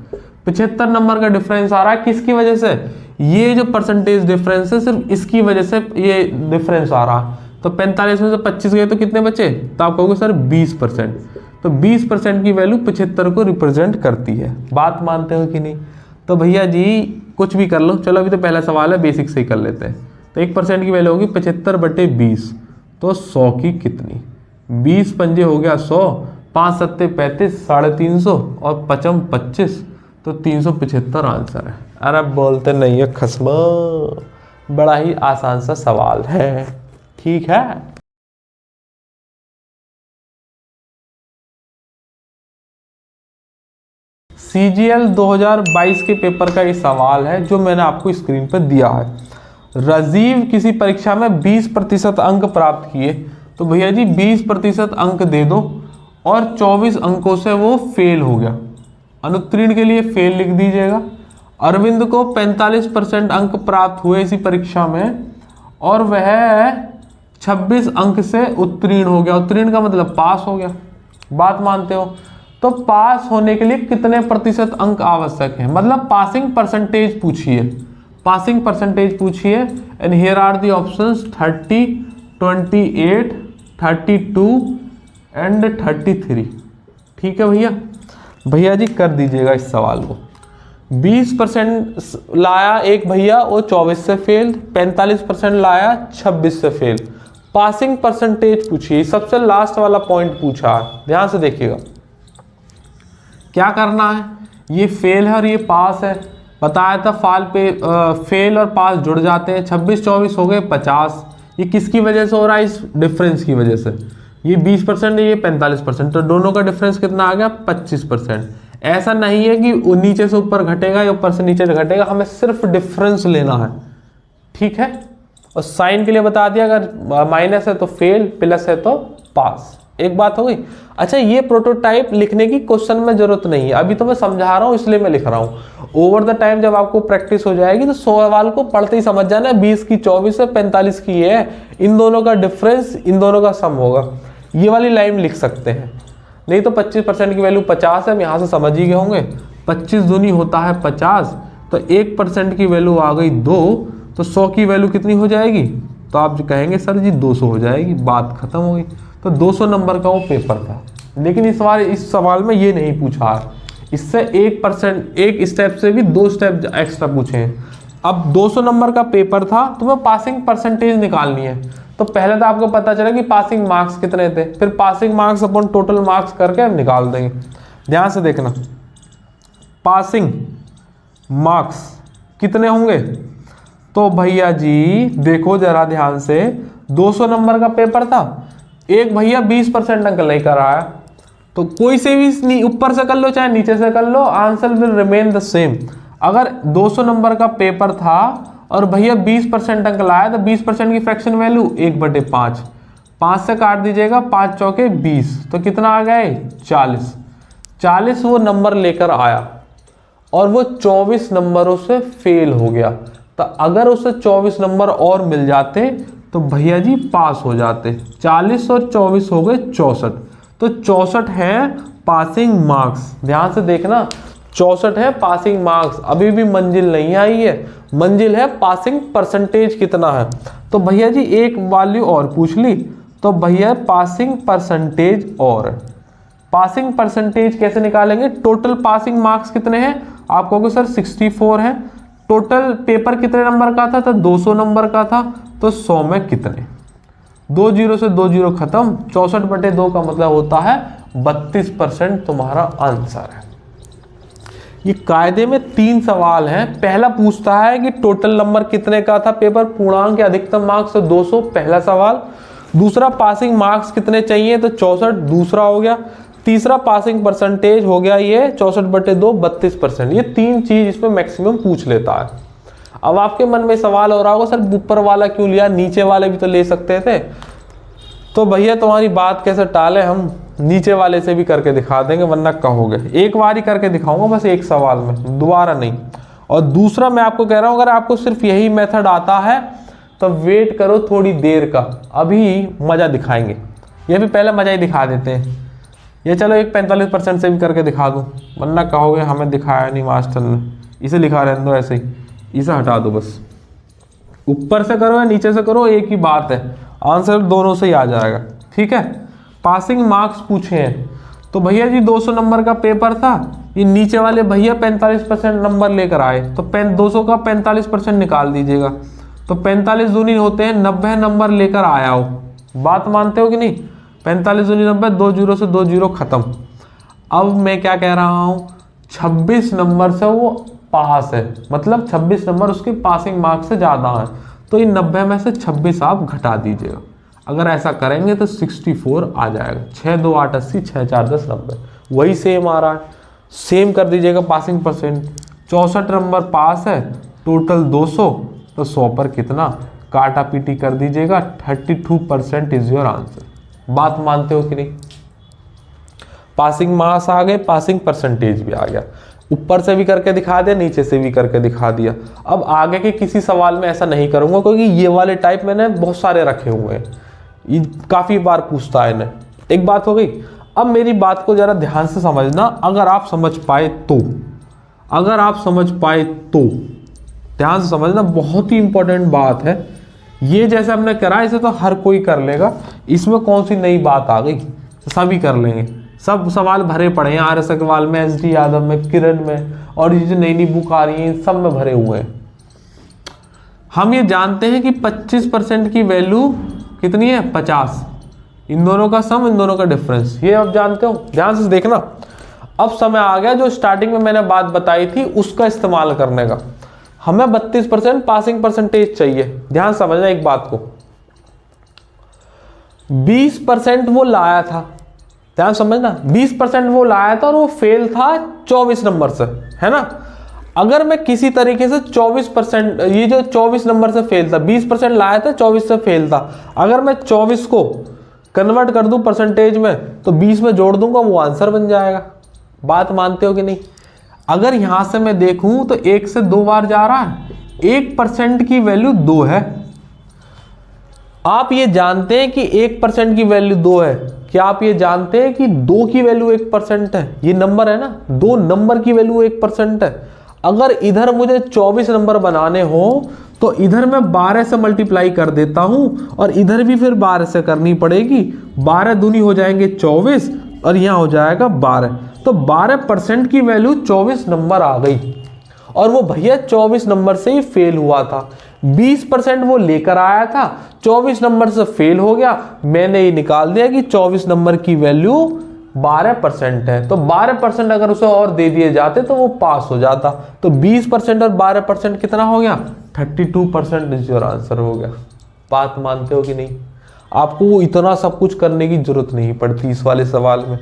75 नंबर का डिफरेंस आ रहा है, किसकी वजह से, ये जो परसेंटेज डिफरेंस है सिर्फ इसकी वजह से ये डिफरेंस आ रहा है। तो 45 में से 25 गए तो कितने बचे, तो आप कहोगे सर 20%, तो 20% की वैल्यू 75 को रिप्रेजेंट करती है। बात मानते हो कि नहीं। तो भैया जी कुछ भी कर लो, चलो अभी तो पहला सवाल है, बेसिक से ही कर लेते हैं। तो 1% की वैल्यू होगी 75/20, तो 100 की कितनी, 20 पंजे हो गया 100, 5 सत्ते 35, 350 और 5 25, तो 375 आंसर है। अरे बोलते नहीं है खस्मा, बड़ा ही आसान सा सवाल है, ठीक है। CGL 2022 के पेपर का ये सवाल है जो मैंने आपको स्क्रीन पर दिया है। राजीव किसी परीक्षा में 20% अंक प्राप्त किए, तो भैया जी 20% अंक दे दो और 24 अंकों से वो फेल हो गया, अनुत्तीर्ण के लिए फेल लिख दीजिएगा। अरविंद को 45% अंक प्राप्त हुए इसी परीक्षा में और वह 26 अंक से उत्तीर्ण हो गया, उत्तीर्ण का मतलब पास हो गया। बात मानते हो। तो पास होने के लिए कितने प्रतिशत अंक आवश्यक है, मतलब पासिंग परसेंटेज पूछिए, पासिंग परसेंटेज पूछिए। And here are the options 30, 28, 32 and 33। ठीक है भैया, भैया जी कर दीजिएगा इस सवाल को। 20% लाया एक भैया, वो 24 से फेल, 45% लाया 26 से फेल। पासिंग परसेंटेज पूछिए, सबसे लास्ट वाला पॉइंट पूछा है, ध्यान से देखिएगा। क्या करना है, ये फेल है और ये पास है, बताया था फेल और पास जुड़ जाते हैं। 26-24 हो गए 50, ये किसकी वजह से हो रहा है, इस डिफरेंस की वजह से। ये 20% है, ये 45%, तो दोनों का डिफरेंस कितना आ गया 25%। ऐसा नहीं है कि नीचे से ऊपर घटेगा या ऊपर से नीचे घटेगा, हमें सिर्फ डिफरेंस लेना है, ठीक है। और साइन के लिए बता दिया, अगर माइनस है तो फेल, प्लस है तो पास। एक बात हो गई। अच्छा, ये प्रोटोटाइप लिखने की क्वेश्चन में जरूरत नहीं है, अभी तो मैं समझा रहा हूँ इसलिए मैं लिख रहा हूँ। ओवर द टाइम जब आपको प्रैक्टिस हो जाएगी तो सवाल को पढ़ते ही समझ जाना, 20 की 24 है, 45 की ये है, इन दोनों का डिफरेंस इन दोनों का सम होगा। ये वाली लाइन लिख सकते हैं, नहीं तो 25% की वैल्यू 50 है, हम यहाँ से समझ ही गए होंगे। 25 दूनी होता है 50, तो 1% की वैल्यू आ गई 2, तो 100 की वैल्यू कितनी हो जाएगी, तो आप जो कहेंगे सर जी 200 हो जाएगी, बात खत्म हो गई। तो 200 नंबर का वो पेपर था, लेकिन इस सवाल में ये नहीं पूछा है, इससे 1% एक स्टेप से भी 2 स्टेप एक्स्ट्रा पूछे हैं। अब 200 नंबर का पेपर था, तुम्हें पासिंग परसेंटेज निकालनी है, तो पहले तो आपको पता चला कि पासिंग मार्क्स कितने थे, फिर पासिंग मार्क्स अपन टोटल मार्क्स करके हम निकाल देंगे। ध्यान से देखना, पासिंग मार्क्स कितने होंगे, तो भैया जी देखो जरा ध्यान से, 200 नंबर का पेपर था, एक भैया 20% अंक लेकर आया, तो कोई से भी ऊपर से कर लो चाहे नीचे से कर लो, answer will remain the same. अगर 200 नंबर का पेपर था और भैया 20% अंक लाया, तो 20% की फ्रैक्शन वैल्यू 1/5, 5 से काट दीजिएगा, 5 चौके 20, तो कितना आ गए 40। 40 वो नंबर लेकर आया और वो 24 नंबरों से फेल हो गया, तो अगर उसे 24 नंबर और मिल जाते तो भैया जी पास हो जाते। 40 और 24 हो गए 64, तो 64 है पासिंग मार्क्स। ध्यान से देखना, 64 है पासिंग मार्क्स, अभी भी मंजिल नहीं आई है, मंजिल है पासिंग परसेंटेज कितना है। तो भैया जी एक वैल्यू और पूछ ली, तो भैया पासिंग परसेंटेज, और पासिंग परसेंटेज कैसे निकालेंगे, टोटल पासिंग मार्क्स कितने हैं, आप कहोगे सर 64 है, टोटल पेपर कितने नंबर का था, तो 200 नंबर का था, तो 100 में कितने, 2 जीरो से 2 जीरो खत्म, 64/2 का मतलब होता है 32% तुम्हारा आंसर है। ये कायदे में 3 सवाल हैं। पहला पूछता है कि टोटल नंबर कितने का था पेपर, पूर्णांक या अधिकतम मार्क्स तो 200, पहला सवाल। दूसरा पासिंग मार्क्स कितने चाहिए, तो 64, दूसरा हो गया। तीसरा पासिंग परसेंटेज हो गया ये 64/2, 32%। ये 3 चीज इसमें मैक्सिमम पूछ लेता है। अब आपके मन में सवाल हो रहा होगा सर ऊपर वाला क्यों लिया, नीचे वाले भी तो ले सकते थे। तो भैया तुम्हारी बात कैसे टाले, हम नीचे वाले से भी करके दिखा देंगे वरना कहोगे। एक बार ही करके दिखाऊंगा बस एक सवाल में, दोबारा नहीं। और दूसरा मैं आपको कह रहा हूं, अगर आपको सिर्फ यही मेथड आता है तो वेट करो थोड़ी देर का, अभी मजा दिखाएंगे। ये भी पहले मजा ही दिखा देते हैं। ये चलो एक 45% से भी करके दिखा दूं, वरना कहोगे हमें दिखाया नहीं मास्टर ने। इसे लिखा रहने दो ऐसे ही, इसे हटा दो बस। ऊपर से करो या नीचे से करो एक ही बात है, आंसर दोनों से ही आ जाएगा। ठीक है, पासिंग मार्क्स पूछे हैं तो भैया जी 200 नंबर का पेपर था, ये नीचे वाले भैया 45% नंबर लेकर आए, तो 200 का 45% निकाल दीजिएगा। तो 45 दूनी होते हैं 90 नंबर लेकर आया हो। बात मानते हो कि नहीं? 45 दूनी 90, 2 जीरो से 2 जीरो खत्म। अब मैं क्या कह रहा हूँ, 26 नंबर से वो पास है, मतलब 26 नंबर उसके पासिंग मार्क्स से ज़्यादा है, तो इन 90 में से 26 आप घटा दीजिएगा। अगर ऐसा करेंगे तो 64 आ जाएगा। 6 2 8 80, 6 4 10 90, वही सेम आ रहा है। सेम कर दीजिएगा पासिंग परसेंट। 64 नंबर पास है, टोटल 200, तो 100 पर कितना, काटा पीटी कर दीजिएगा। 32% इज योर आंसर। बात मानते हो कि नहीं? पासिंग मार्क्स आ गए, पासिंग परसेंटेज भी आ गया। ऊपर से भी करके दिखा दिया, नीचे से भी करके दिखा दिया। अब आगे के किसी सवाल में ऐसा नहीं करूंगा, क्योंकि ये वाले टाइप मैंने बहुत सारे रखे हुए हैं, ये काफ़ी बार पूछता है इन्हें। एक बात हो गई। अब मेरी बात को ज़रा ध्यान से समझना, अगर आप समझ पाए तो, अगर आप समझ पाए तो ध्यान से समझना, बहुत ही इंपॉर्टेंट बात है ये। जैसे हमने करा इसे तो हर कोई कर लेगा, इसमें कौन सी नई बात आ गई, सभी कर लेंगे। सब सवाल भरे पड़े हैं आर एस अग्रवाल में, एस डी यादव में, किरण में, और ये जो नई नई बुक आ रही है सब में भरे हुए हैं। हम ये जानते हैं कि 25% की वैल्यू कितनी है, 50। इन दोनों का सम, इन दोनों का डिफरेंस, ये आप जानते हो। ध्यान से देखना, अब समय आ गया जो स्टार्टिंग में मैंने बात बताई थी उसका इस्तेमाल करने का। हमें 32% पासिंग परसेंटेज चाहिए। ध्यान समझना एक बात को, 20% वो लाया था, ध्यान समझना, 20% वो लाया था और वो फेल था 24 नंबर से, है ना। अगर मैं किसी तरीके से 24%, ये जो 24 नंबर से फेल था, 20% लाया था 24 से फेल था, अगर मैं 24 को कन्वर्ट कर दूं परसेंटेज में तो 20 में जोड़ दूंगा, वो आंसर बन जाएगा। बात मानते हो कि नहीं? अगर यहां से मैं देखूं तो 1 से 2 बार जा रहा है, 1% की वैल्यू 2 है। आप ये जानते हैं कि 1% की वैल्यू 2 है, क्या आप ये जानते हैं कि 2 की वैल्यू 1% है? ये नंबर है ना, 2 नंबर की वैल्यू 1% है। अगर इधर मुझे 24 नंबर बनाने हो तो इधर मैं 12 से मल्टीप्लाई कर देता हूं और इधर भी फिर 12 से करनी पड़ेगी। 12 दूनी हो जाएंगे 24 और यहां हो जाएगा 12, तो 12% की वैल्यू 24 नंबर आ गई। और वो भैया 24 नंबर से ही फेल हुआ था। 20% वो लेकर आया था, 24 नंबर से फेल हो गया। मैंने ये निकाल दिया कि 24 नंबर की वैल्यू 12% है, तो 12% अगर उसे और दे दिए जाते तो वो पास हो जाता। तो 20% और 12% कितना हो गया, 32% इज योर आंसर हो गया। बात मानते हो कि नहीं? आपको इतना सब कुछ करने की जरूरत नहीं पड़ती इस वाले सवाल में।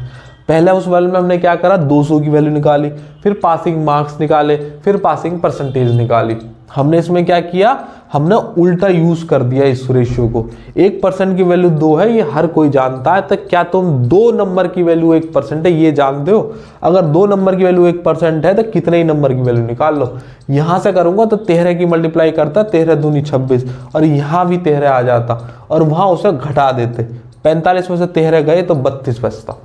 पहले उस वाले में हमने क्या करा, 200 की वैल्यू निकाली, फिर पासिंग मार्क्स निकाले, फिर पासिंग परसेंटेज निकाली। हमने इसमें क्या किया, हमने उल्टा यूज कर दिया इस रेशियो को। 1% की वैल्यू 2 है, ये हर कोई जानता है। तो क्या तुम 2 नंबर की वैल्यू 1% है ये जानते हो? अगर 2 नंबर की वैल्यू 1% है तो कितने ही नंबर की वैल्यू निकाल लो। यहां से करूंगा तो 13 की मल्टीप्लाई करता, 13 दूनी 26, और यहां भी 13 आ जाता और वहां उसे घटा देते। 45 में से 13 गए तो 32 बचता।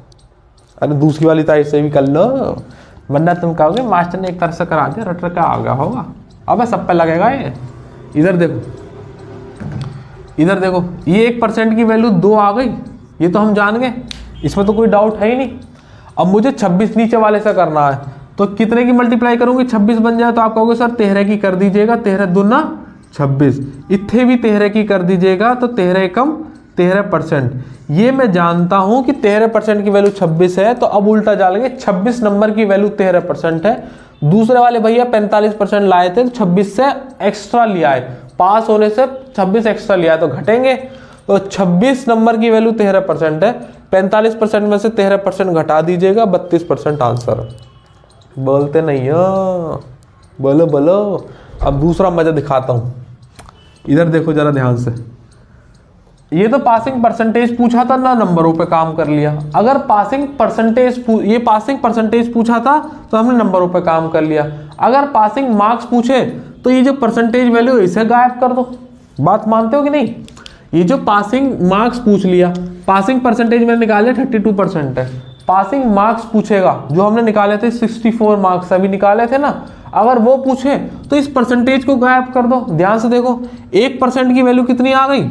अरे दूसरी वाली तारीख से भी कर लो, वरना तुम कहोगे मास्टर ने एक तरह से करा दिया, रट का आ गया होगा। अब सब पे लगेगा ये। इधर देखो, इधर देखो, ये 1% की वैल्यू 2 आ गई, ये तो हम जान गए, इसमें तो कोई डाउट है ही नहीं। अब मुझे 26 नीचे वाले से करना है, तो कितने की मल्टीप्लाई करूंगी, 26 बन जाए तो आप कहोगे सर 13 की कर दीजिएगा, 13 दूना 26। इतने भी 13 की कर दीजिएगा तो 13 कम 13%। ये मैं जानता हूं कि 13% की वैल्यू 26 है, तो अब उल्टा डालेंगे, 26 नंबर की वैल्यू 13% है। दूसरे वाले भैया 45% लाए थे तो 26 से एक्स्ट्रा लिया है, पास होने से 26 एक्स्ट्रा लिया है तो घटेंगे। तो 26 नंबर की वैल्यू 13% है, 45% में से 13% घटा दीजिएगा, 32% आंसर। बोलते नहीं हो, बोलो बोलो। अब दूसरा मजा दिखाता हूं, इधर देखो जरा ध्यान से। ये तो पासिंग परसेंटेज पूछा था ना, नंबरों पे काम कर लिया। अगर पासिंग परसेंटेज ये पासिंग परसेंटेज पूछा था तो हमने नंबरों पे काम कर लिया। अगर पासिंग मार्क्स पूछे तो ये जो परसेंटेज वैल्यू है इसे गायब कर दो। बात मानते हो कि नहीं? ये जो पासिंग मार्क्स पूछ लिया, पासिंग परसेंटेज मैंने निकाले 32% है, पासिंग मार्क्स पूछेगा जो हमने निकाले थे 64 मार्क्स अभी निकाले थे ना, अगर वो पूछे तो इस परसेंटेज को गायब कर दो। ध्यान से देखो 1% की वैल्यू कितनी आ गई,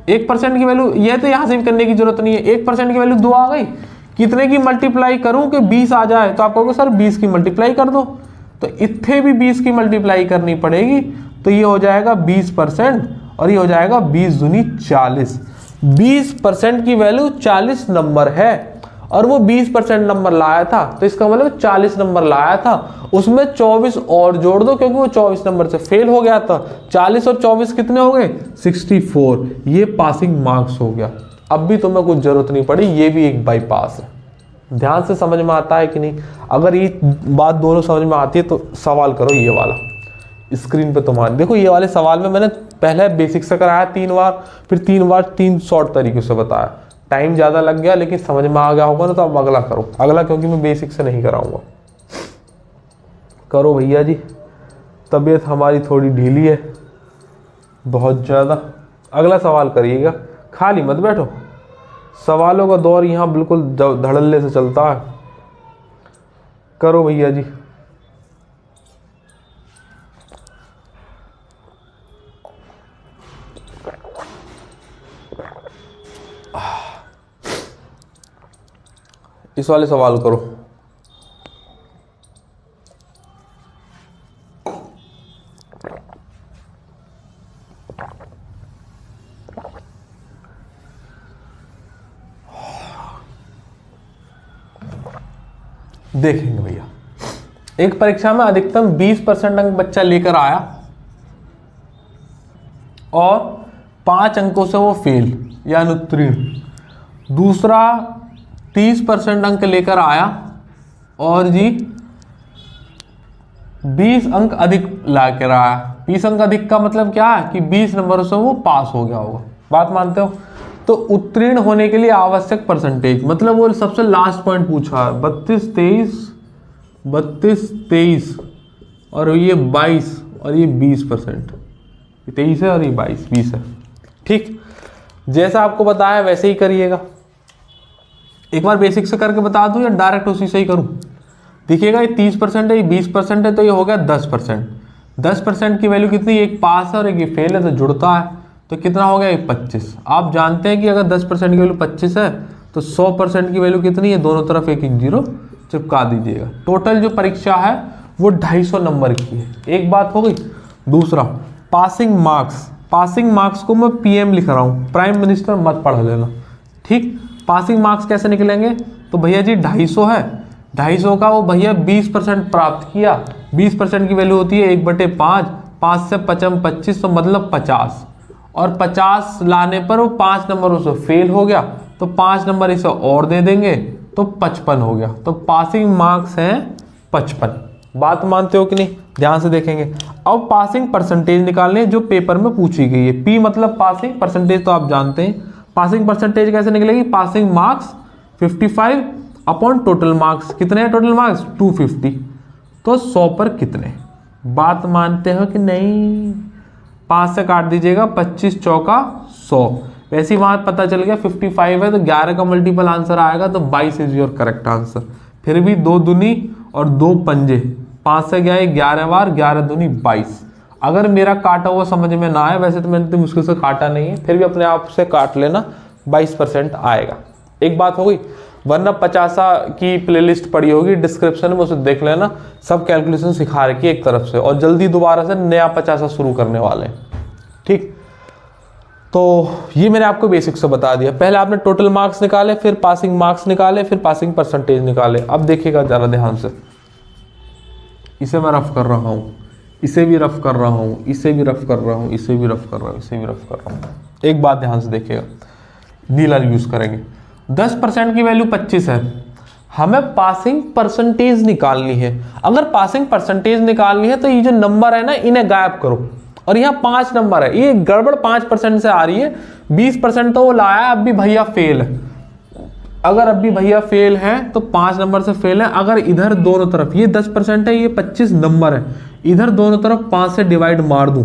1% की वैल्यू, ये तो यहां से भी करने की जरूरत नहीं है, 1% की वैल्यू 2 आ गई। कितने की मल्टीप्लाई करूं कि 20 आ जाए? तो आप कहोगे सर 20 की मल्टीप्लाई कर दो, तो इतने भी 20 की मल्टीप्लाई करनी पड़ेगी। तो ये हो जाएगा 20% और ये हो जाएगा 20 दूनी 40। 20% की वैल्यू 40 नंबर है और वो 20% नंबर लाया था, तो इसका मतलब 40 नंबर लाया था, उसमें 24 और जोड़ दो क्योंकि वो 24 नंबर से फेल हो गया था। 40 और 24 कितने हो गए? 64। ये पासिंग मार्क्स हो गया। अब भी तुम्हें कुछ जरूरत नहीं पड़ी, ये भी एक बाईपास है। ध्यान से समझ में आता है कि नहीं? अगर ये बात दोनों समझ में आती है तो सवाल करो ये वाला स्क्रीन पे तुम्हारे। देखो ये वाले सवाल में मैंने पहले बेसिक से कराया 3 बार, फिर 3 बार 3 शॉर्ट तरीके से बताया। टाइम ज़्यादा लग गया लेकिन समझ में आ गया होगा ना, तो अब अगला करो। अगला क्योंकि मैं बेसिक से नहीं कराऊंगा। करो भैया जी, तबीयत हमारी थोड़ी ढीली है बहुत ज़्यादा। अगला सवाल करिएगा, खाली मत बैठो। सवालों का दौर यहाँ बिल्कुल धड़ल्ले से चलता है। करो भैया जी। इस वाले सवाल करो। देखेंगे भैया, एक परीक्षा में अधिकतम 20% अंक बच्चा लेकर आया और 5 अंकों से वो फेल या अनुत्तीर्ण। दूसरा 30% अंक लेकर आया और जी 20 अंक अधिक ला कर आया। 20 अंक अधिक का मतलब क्या है कि 20 नंबरों से वो पास हो गया होगा। बात मानते हो? तो उत्तीर्ण होने के लिए आवश्यक परसेंटेज, मतलब वो सबसे लास्ट पॉइंट पूछा है 32 23 और ये 22 और ये 20%। 23 है और ये 20 है। ठीक, जैसा आपको बताया वैसे ही करिएगा। एक बार बेसिक से करके बता दूं या डायरेक्ट उसी से ही करूं? देखिएगा, ये 30% है, ये 20% है, तो ये हो गया 10%। 10% की वैल्यू कितनी? एक पास है और एक फेल है, तो जुड़ता है, तो कितना हो गया? 25। आप जानते हैं कि अगर 10% की वैल्यू 25 है तो 100% की वैल्यू कितनी है? दोनों तरफ एक जीरो चिपका दीजिएगा। टोटल जो परीक्षा है वो 250 नंबर की है। एक बात हो गई। दूसरा, पासिंग मार्क्स। पासिंग मार्क्स को मैं PM लिख रहा हूँ, प्राइम मिनिस्टर मत पढ़ लेना। ठीक, पासिंग मार्क्स कैसे निकलेंगे? तो भैया जी 250 है, 250 का वो भैया 20% प्राप्त किया। 20% की वैल्यू होती है 1/5, 5 से 5 25, तो मतलब 50। और 50 लाने पर वो 5 नंबरों से फेल हो गया, तो 5 नंबर इसे और दे देंगे तो 55 हो गया। तो पासिंग मार्क्स है 55। बात मानते हो कि नहीं? ध्यान से देखेंगे। अब पासिंग परसेंटेज निकालने जो पेपर में पूछी गई है। P मतलब पासिंग, परसेंटेज तो आप जानते हैं। पासिंग परसेंटेज कैसे निकलेगी? Passing marks 55 upon total marks. कितने हैं टोटल मार्क्स? 250। तो 100 पर कितने? बात मानते हो कि नहीं? 5 से काट दीजिएगा, 25 चौका 100। वैसे ही वहां पता चल गया 55 है तो 11 का मल्टीपल आंसर आएगा, तो 22 इज योर करेक्ट आंसर। फिर भी 2 दूनी और 2 पंजे, 5 से गया 11 बार, 11 दूनी 22। अगर मेरा काटा हुआ समझ में ना आए, वैसे तो मैंने इतनी मुश्किल से काटा नहीं है, फिर भी अपने आप से काट लेना, 22% आएगा। एक बात हो गई। वरना 50 की प्लेलिस्ट पड़ी होगी डिस्क्रिप्शन में, उसे देख लेना, सब कैलकुलेशन सिखा रखी है एक तरफ से, और जल्दी दोबारा से नया 50 शुरू करने वाले हैं। ठीक, तो ये मैंने आपको बेसिक से बता दिया। पहले आपने टोटल मार्क्स निकाले, फिर पासिंग मार्क्स निकाले, फिर पासिंग परसेंटेज निकाले। अब देखिएगा जरा ध्यान से, इसे मैं रफ कर रहा हूँ, इसे भी रफ कर रहा हूँ, इसे भी रफ कर रहा हूँ, इसे भी रफ कर रहा हूँ, इसे भी रफ कर रहा हूँ। एक बात ध्यान से देखिएगा, नीला यूज करेंगे। 10% की वैल्यू 25 है, हमें पासिंग परसेंटेज निकालनी है। अगर पासिंग परसेंटेज निकालनी है तो ये जो नंबर है ना, इन्हें गायब करो और यहाँ 5 नंबर है, ये गड़बड़ 5% से आ रही है। 20% तो वो लाया, अब भी भैया फेल है। अगर अब भी भैया फेल है तो 5 नंबर से फेल है। अगर इधर दोनों तरफ, ये 10% है, ये 25 नंबर है, इधर दोनों तरफ 5 से डिवाइड मार दूं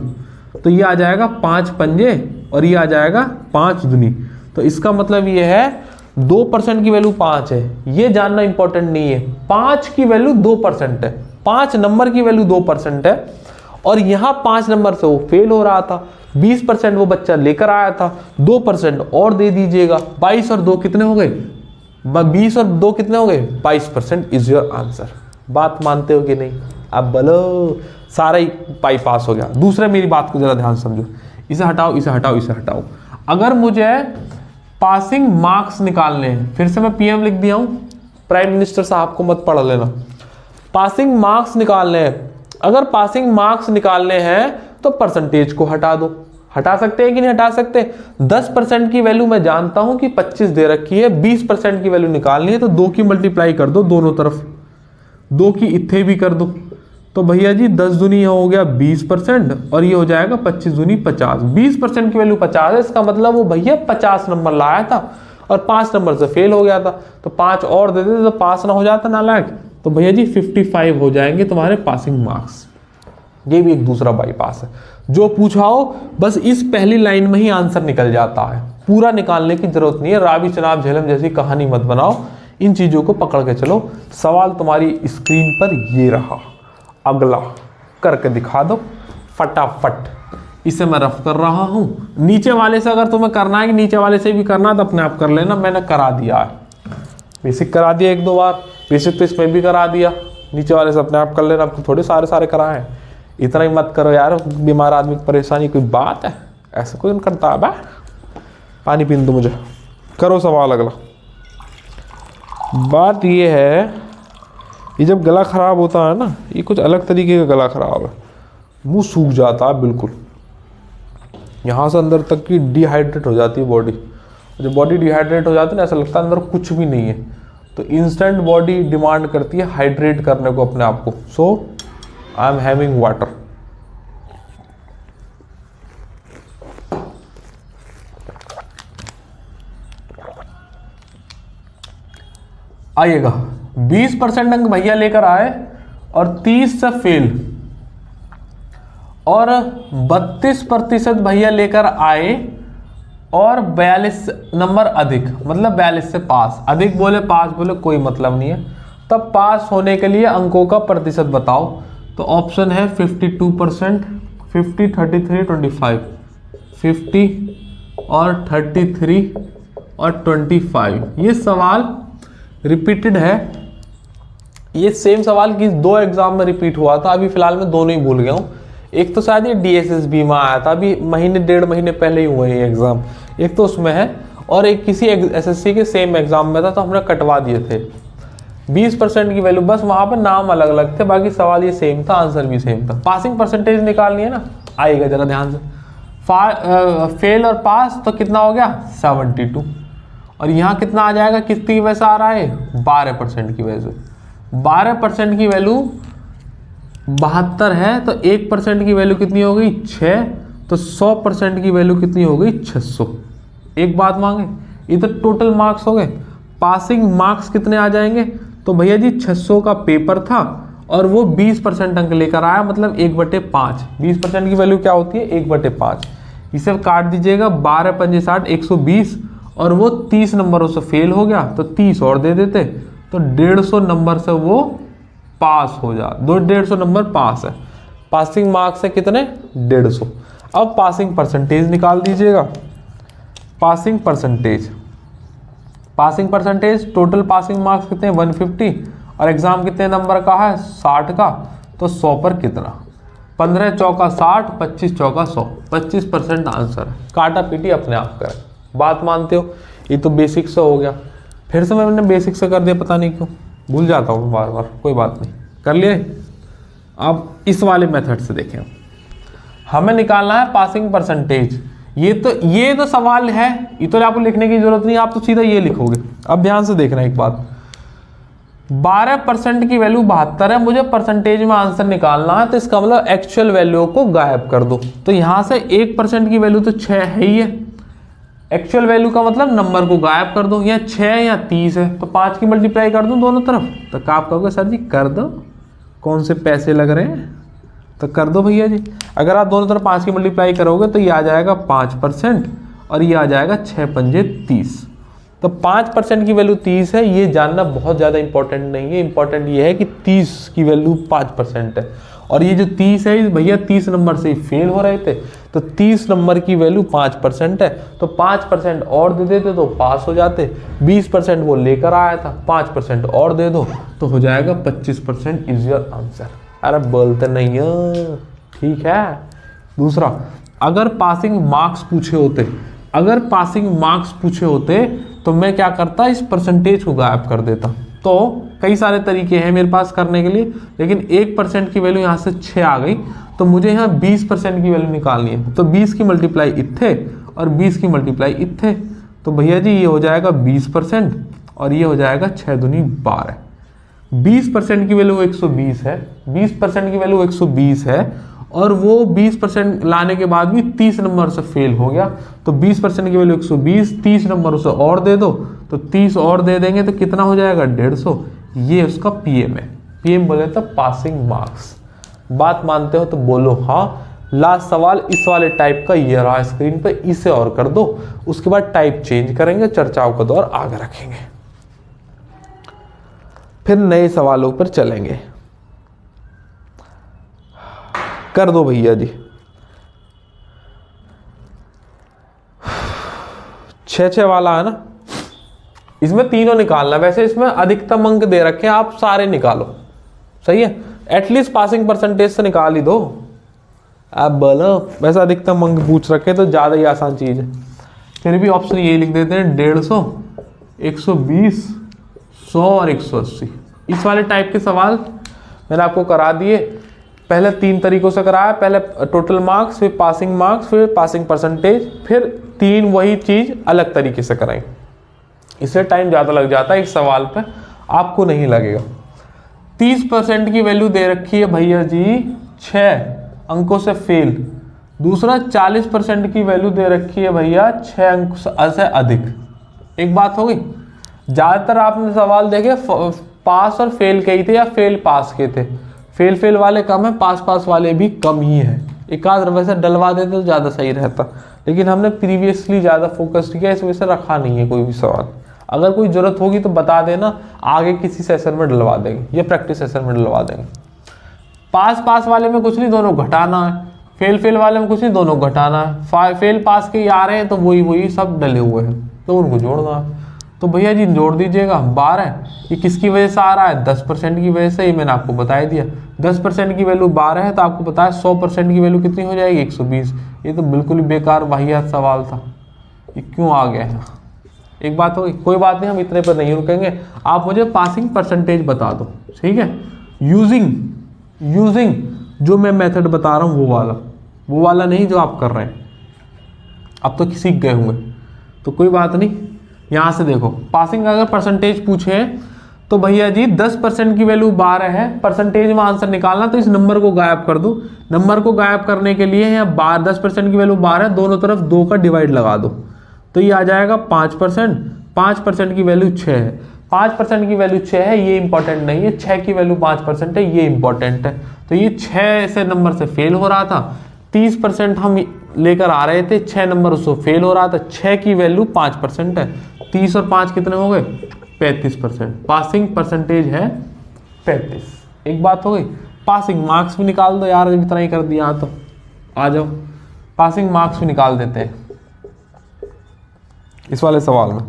तो ये आ जाएगा 5 पंजे और ये आ जाएगा 5 दूनी। तो इसका मतलब ये है 2% की वैल्यू 5 है। ये जानना इंपॉर्टेंट नहीं है, 5 की वैल्यू 2% है, 5 नंबर की वैल्यू 2% है। और यहाँ 5 नंबर से वो फेल हो रहा था, 20% वो बच्चा लेकर आया था, 2% और दे दीजिएगा। 22 और 2 कितने हो गए? 20 और 2 कितने हो गए? 22% इज योर आंसर। बात मानते हो कि नहीं? अब बोलो, सारा ही पाई पास हो गया। दूसरे मेरी बात को जरा ध्यान समझो, इसे हटाओ, इसे हटाओ, इसे हटाओ। अगर मुझे पासिंग मार्क्स निकालने हैं, फिर से मैं पीएम लिख दिया हूं, प्राइम मिनिस्टर साहब को मत पढ़ लेना। पासिंग मार्क्स निकालने हैं, अगर पासिंग मार्क्स निकालने हैं तो परसेंटेज को हटा दो। हटा सकते हैं कि नहीं हटा सकते? 10% की वैल्यू मैं जानता हूं कि 25 दे रखी है, 20% की वैल्यू निकालनी है तो 2 की मल्टीप्लाई कर दो दोनों तरफ, 2 की इत्थे भी कर दो। तो भैया जी 10 दूनी हो गया 20% और ये हो जाएगा 25 दूनी 50। 20% की वैल्यू 50 है, इसका मतलब वो भैया 50 नंबर लाया था और 5 नंबर से फेल हो गया था। तो 5 और दे देते तो पास ना हो जाता नालायक। तो भैया जी 55 हो जाएंगे तुम्हारे पासिंग मार्क्स। ये भी एक दूसरा बाईपास है। जो पूछा हो बस इस पहली लाइन में ही आंसर निकल जाता है, पूरा निकालने की जरूरत नहीं है। रावी चनाब झेलम जैसी कहानी मत बनाओ, इन चीजों को पकड़ के चलो। सवाल तुम्हारी स्क्रीन पर ये रहा, अगला करके दिखा दो फटाफट। इसे मैं रफ कर रहा हूं। नीचे वाले से अगर तुम्हें करना है कि नीचे वाले से भी करना तो अपने आप कर लेना, मैंने करा दिया है। बेसिक करा दिया 1-2 बार, बेसिक तो इसमें भी करा दिया, नीचे वाले से अपने आप कर लेना। अब थोड़े सारे कराए, इतना ही मत करो यार, बीमार आदमी की परेशानी कोई बात है? ऐसा कोई करता है? पानी पीने दो मुझे। करो सवाल अगला। बात ये है, ये जब गला खराब होता है ना, ये कुछ अलग तरीके का गला खराब है, मुंह सूख जाता है बिल्कुल, यहाँ से अंदर तक की डिहाइड्रेट हो जाती है बॉडी। जब बॉडी डिहाइड्रेट हो जाती है ना, ऐसा लगता है अंदर कुछ भी नहीं है। तो इंस्टेंट बॉडी डिमांड करती है हाइड्रेट करने को अपने आप को। सो आई एम हैविंग वाटर। आइएगा, 20% अंक भैया लेकर आए और 30 से फेल, और 32% भैया लेकर आए और 42 नंबर अधिक, मतलब 42 से पास। अधिक बोले पास बोले कोई मतलब नहीं है। तब पास होने के लिए अंकों का प्रतिशत बताओ। तो ऑप्शन है 52%, 50, 33, 25, 50 और 33 और 25। ये सवाल रिपीटेड है। ये सेम सवाल किस 2 एग्जाम में रिपीट हुआ था, अभी फिलहाल मैं दोनों ही भूल गया हूँ। एक तो शायद ये DSSB में आया था, अभी 1.5 महीने पहले ही हुआ ये एग्जाम, एक तो उसमें है, और एक किसी SSC के सेम एग्जाम में था तो हमने कटवा दिए थे। 20% की वैल्यू, बस वहां पर नाम अलग अलग थे, बाकी सवाल ये सेम था, आंसर भी सेम था। पासिंग परसेंटेज निकालनी है ना, आएगा जरा ध्यान से। फेल और पास तो कितना हो गया? 72। और यहाँ कितना आ जाएगा? कितनी वजह से आ रहा है? 12% की वजह से। 12% की वैल्यू 72 है, तो 1% की वैल्यू कितनी हो गई? 6। तो 100% की वैल्यू कितनी हो गई? 600। एक बात मांगे, ये तो टोटल मार्क्स हो गए। पासिंग मार्क्स कितने आ जाएंगे? तो भैया जी 600 का पेपर था और वो 20% अंक लेकर आया, मतलब 1/5। 20% की वैल्यू क्या होती है? 1/5। इसे काट दीजिएगा, 12 पंजे 60, 120, और वो 30 नंबरों से फेल हो गया तो 30 और दे देते, तो 150 नंबर से वो पास हो जा। 150 नंबर पास है। पासिंग मार्क्स है कितने? 150। अब पासिंग परसेंटेज निकाल दीजिएगा। Passing percentage, passing percentage total passing marks कितने? 150, और एग्जाम कितने नंबर का है? 60 का। तो 100 पर कितना? 15 चौका 60, 25 चौका 100, 25% आंसर है। काटा पीटी अपने आप करें। बात मानते हो? ये तो बेसिक से हो गया, फिर से मैंने बेसिक से कर दिया, पता नहीं क्यों भूल जाता हूँ बार बार, कोई बात नहीं, कर लिए। अब इस वाले मेथड से देखें, हमें निकालना है पासिंग परसेंटेज। ये तो सवाल है, ये तो आपको लिखने की जरूरत नहीं, आप तो सीधा ये लिखोगे। अब ध्यान से देखना एक बात, 12% की वैल्यू 72 है, मुझे परसेंटेज में आंसर निकालना है, तो इसका मतलब एक्चुअल वैल्यू को गायब कर दो। तो यहां से 1% की वैल्यू तो 6 है ही है, एक्चुअल वैल्यू का मतलब नंबर को गायब कर दो, या 6 या 30 है तो 5 की मल्टीप्लाई कर दूं दोनों तरफ। तो आप कहोगे सर जी कर दो, कौन से पैसे लग रहे हैं, तो कर दो भैया जी। अगर आप दोनों तरफ 5 की मल्टीप्लाई करोगे तो ये आ जाएगा 5% और ये आ जाएगा 6 पंजे 30। तो 5% की वैल्यू 30 है, ये जानना बहुत ज़्यादा इंपॉर्टेंट नहीं है, इंपॉर्टेंट ये है कि 30 की वैल्यू 5% है। और ये जो 30 है भैया 30 नंबर से ही फेल हो रहे थे, तो 30 नंबर की वैल्यू 5% है, तो 5% और दे देते तो पास हो जाते। 20% वो लेकर आया था, 5% और दे दो तो हो जाएगा 25% इज योर आंसर। अरे बोलते नहीं है, ठीक है। दूसरा, अगर पासिंग मार्क्स पूछे होते, अगर पासिंग मार्क्स पूछे होते तो मैं क्या करता, इस परसेंटेज को गायब कर देता। तो कई सारे तरीके हैं मेरे पास करने के लिए, लेकिन 1% की वैल्यू यहाँ से 6 आ गई, तो मुझे यहाँ 20% की वैल्यू निकालनी है। तो 20 की मल्टीप्लाई इत्थे और 20 की मल्टीप्लाई इत्थे, तो भैया जी ये हो जाएगा 20% और ये हो जाएगा 6 दूनी 12। 20% की वैल्यू 120 है, 20% की वैल्यू 120 है, और वो 20% लाने के बाद भी 30 नंबर से फेल हो गया। तो 20% की वैल्यू 120, 30 नंबर उसे और दे दो, तो 30 और दे देंगे तो कितना हो जाएगा 150। ये उसका पीएम है, पीएम बोले तो पासिंग मार्क्स। बात मानते हो तो बोलो हाँ। लास्ट सवाल इस वाले टाइप का ये रहा स्क्रीन पे, इसे और कर दो, उसके बाद टाइप चेंज करेंगे, चर्चाओं का दौर आगे रखेंगे, फिर नए सवालों पर चलेंगे। कर दो भैया जी। 6-6 वाला है ना, इसमें तीनों निकालना। वैसे इसमें अधिकतम अंक दे रखे हैं, आप सारे निकालो, सही है। एटलीस्ट पासिंग परसेंटेज से निकाल ही दो। आप बोलो वैसे अधिकतम अंक पूछ रखे तो ज्यादा ही आसान चीज है। फिर भी ऑप्शन ये लिख देते हैं 150, 120, 100 और 180। इस वाले टाइप के सवाल मैंने आपको करा दिए। पहले 3 तरीकों से कराया, पहले टोटल मार्क्स, फिर पासिंग मार्क्स, फिर पासिंग परसेंटेज, फिर 3 वही चीज अलग तरीके से कराई। इससे टाइम ज़्यादा लग जाता है एक सवाल पे, आपको नहीं लगेगा। 30% की वैल्यू दे रखी है भैया जी 6 अंकों से फेल। दूसरा 40% की वैल्यू दे रखी है भैया 6 अंक से अधिक। एक बात हो गई। ज़्यादातर आपने सवाल देखे पास और फेल के ही थे या फेल पास के थे। फेल वाले कम है, पास वाले भी कम ही है। एक आध वैसे डलवा देते तो ज़्यादा सही रहता, लेकिन हमने प्रीवियसली ज़्यादा फोकस किया, इस वजह से रखा नहीं है कोई भी सवाल। अगर कोई ज़रूरत होगी तो बता देना, आगे किसी सेशन में डलवा देंगे या प्रैक्टिस सेशन में डलवा देंगे। पास वाले में कुछ नहीं, दोनों घटाना है। फेल वाले में कुछ नहीं, दोनों घटाना है। फेल पास के ही आ रहे हैं तो वही सब डले हुए हैं, तो उनको जोड़ना है। तो भैया जी जोड़ दीजिएगा 12। ये किसकी वजह से आ रहा है? 10% की वजह से। ये मैंने आपको बता ही दिया। 10% की वैल्यू 12 है, तो आपको पता है 100% की वैल्यू कितनी हो जाएगी? 120। ये तो बिल्कुल ही बेकार वाहियात सवाल था, ये क्यों आ गया है? एक बात होगी, कोई बात नहीं, हम इतने पर नहीं रुकेंगे। आप मुझे पासिंग परसेंटेज बता दो, ठीक है। यूजिंग जो मैं मेथड बता रहा हूँ वो वाला नहीं जो आप कर रहे हैं। अब तो सीख गए होंगे, तो कोई बात नहीं। यहाँ से देखो, पासिंग अगर परसेंटेज पूछे तो भैया जी 10% की वैल्यू 12 है, परसेंटेज में आंसर निकालना, तो इस नंबर को गायब कर दो। नंबर को गायब करने के लिए यहाँ 10% की वैल्यू 12 है, दोनों तरफ 2 का डिवाइड लगा दो, तो ये आ जाएगा 5%। 5% की वैल्यू 6 है। 5% की वैल्यू 6 है, ये इंपॉर्टेंट नहीं है। 6 की वैल्यू 5% है, ये इंपॉर्टेंट है। तो ये 6 से नंबर से फेल हो रहा था, 30% हम लेकर आ रहे थे, 6 नंबर उसको फेल हो रहा था। 6 की वैल्यू 5% है, 30 और 5 कितने हो गए? 35%। पासिंग परसेंटेज है 35। एक बात हो गई। पासिंग मार्क्स भी निकाल दो यार, इतना ही कर दिया तो आ जाओ, पासिंग मार्क्स भी निकाल देते हैं इस वाले सवाल में।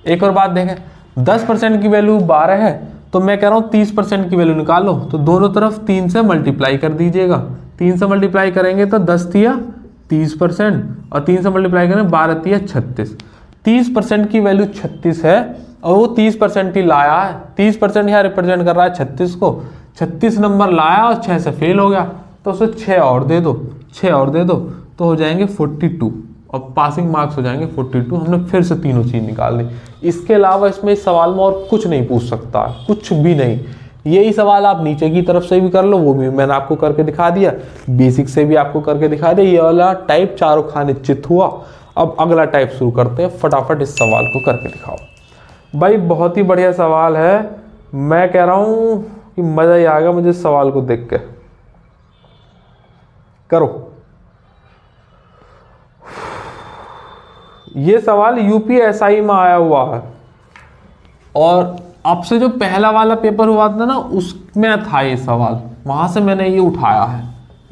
एक और बात देखें, 10% की वैल्यू 12 है, तो मैं कह रहा हूँ 30% की वैल्यू निकालो, तो दोनों तरफ 3 से मल्टीप्लाई कर दीजिएगा। 3 से मल्टीप्लाई करेंगे तो 10 तिया 30%, और 3 से मल्टीप्लाई करें 12 तिया 36। 30% की वैल्यू 36 है, और वो 30% ही लाया है। 30% यहाँ रिप्रेजेंट कर रहा है 36 को। 36 नंबर लाया और 6 से फेल हो गया, तो उसे 6 और दे दो, 6 और दे दो, तो हो जाएंगे 42। और पासिंग मार्क्स हो जाएंगे 42। हमने फिर से तीनों चीज़ निकाल ली। इसके अलावा इसमें इस सवाल में और कुछ नहीं पूछ सकता, कुछ भी नहीं। यही सवाल आप नीचे की तरफ से भी कर लो, वो भी मैंने आपको करके दिखा दिया, बेसिक से भी आपको करके दिखा दिया। ये वाला टाइप चारों खा निश्चित हुआ। अब अगला टाइप शुरू करते हैं, फटाफट इस सवाल को करके दिखाओ। भाई बहुत ही बढ़िया सवाल है, मैं कह रहा हूँ कि मज़ा ही आ गया मुझे इस सवाल को देख के। करो। ये सवाल यूपीएसआई में आया हुआ है और आपसे जो पहला वाला पेपर हुआ था ना उसमें था ये सवाल, वहां से मैंने ये उठाया है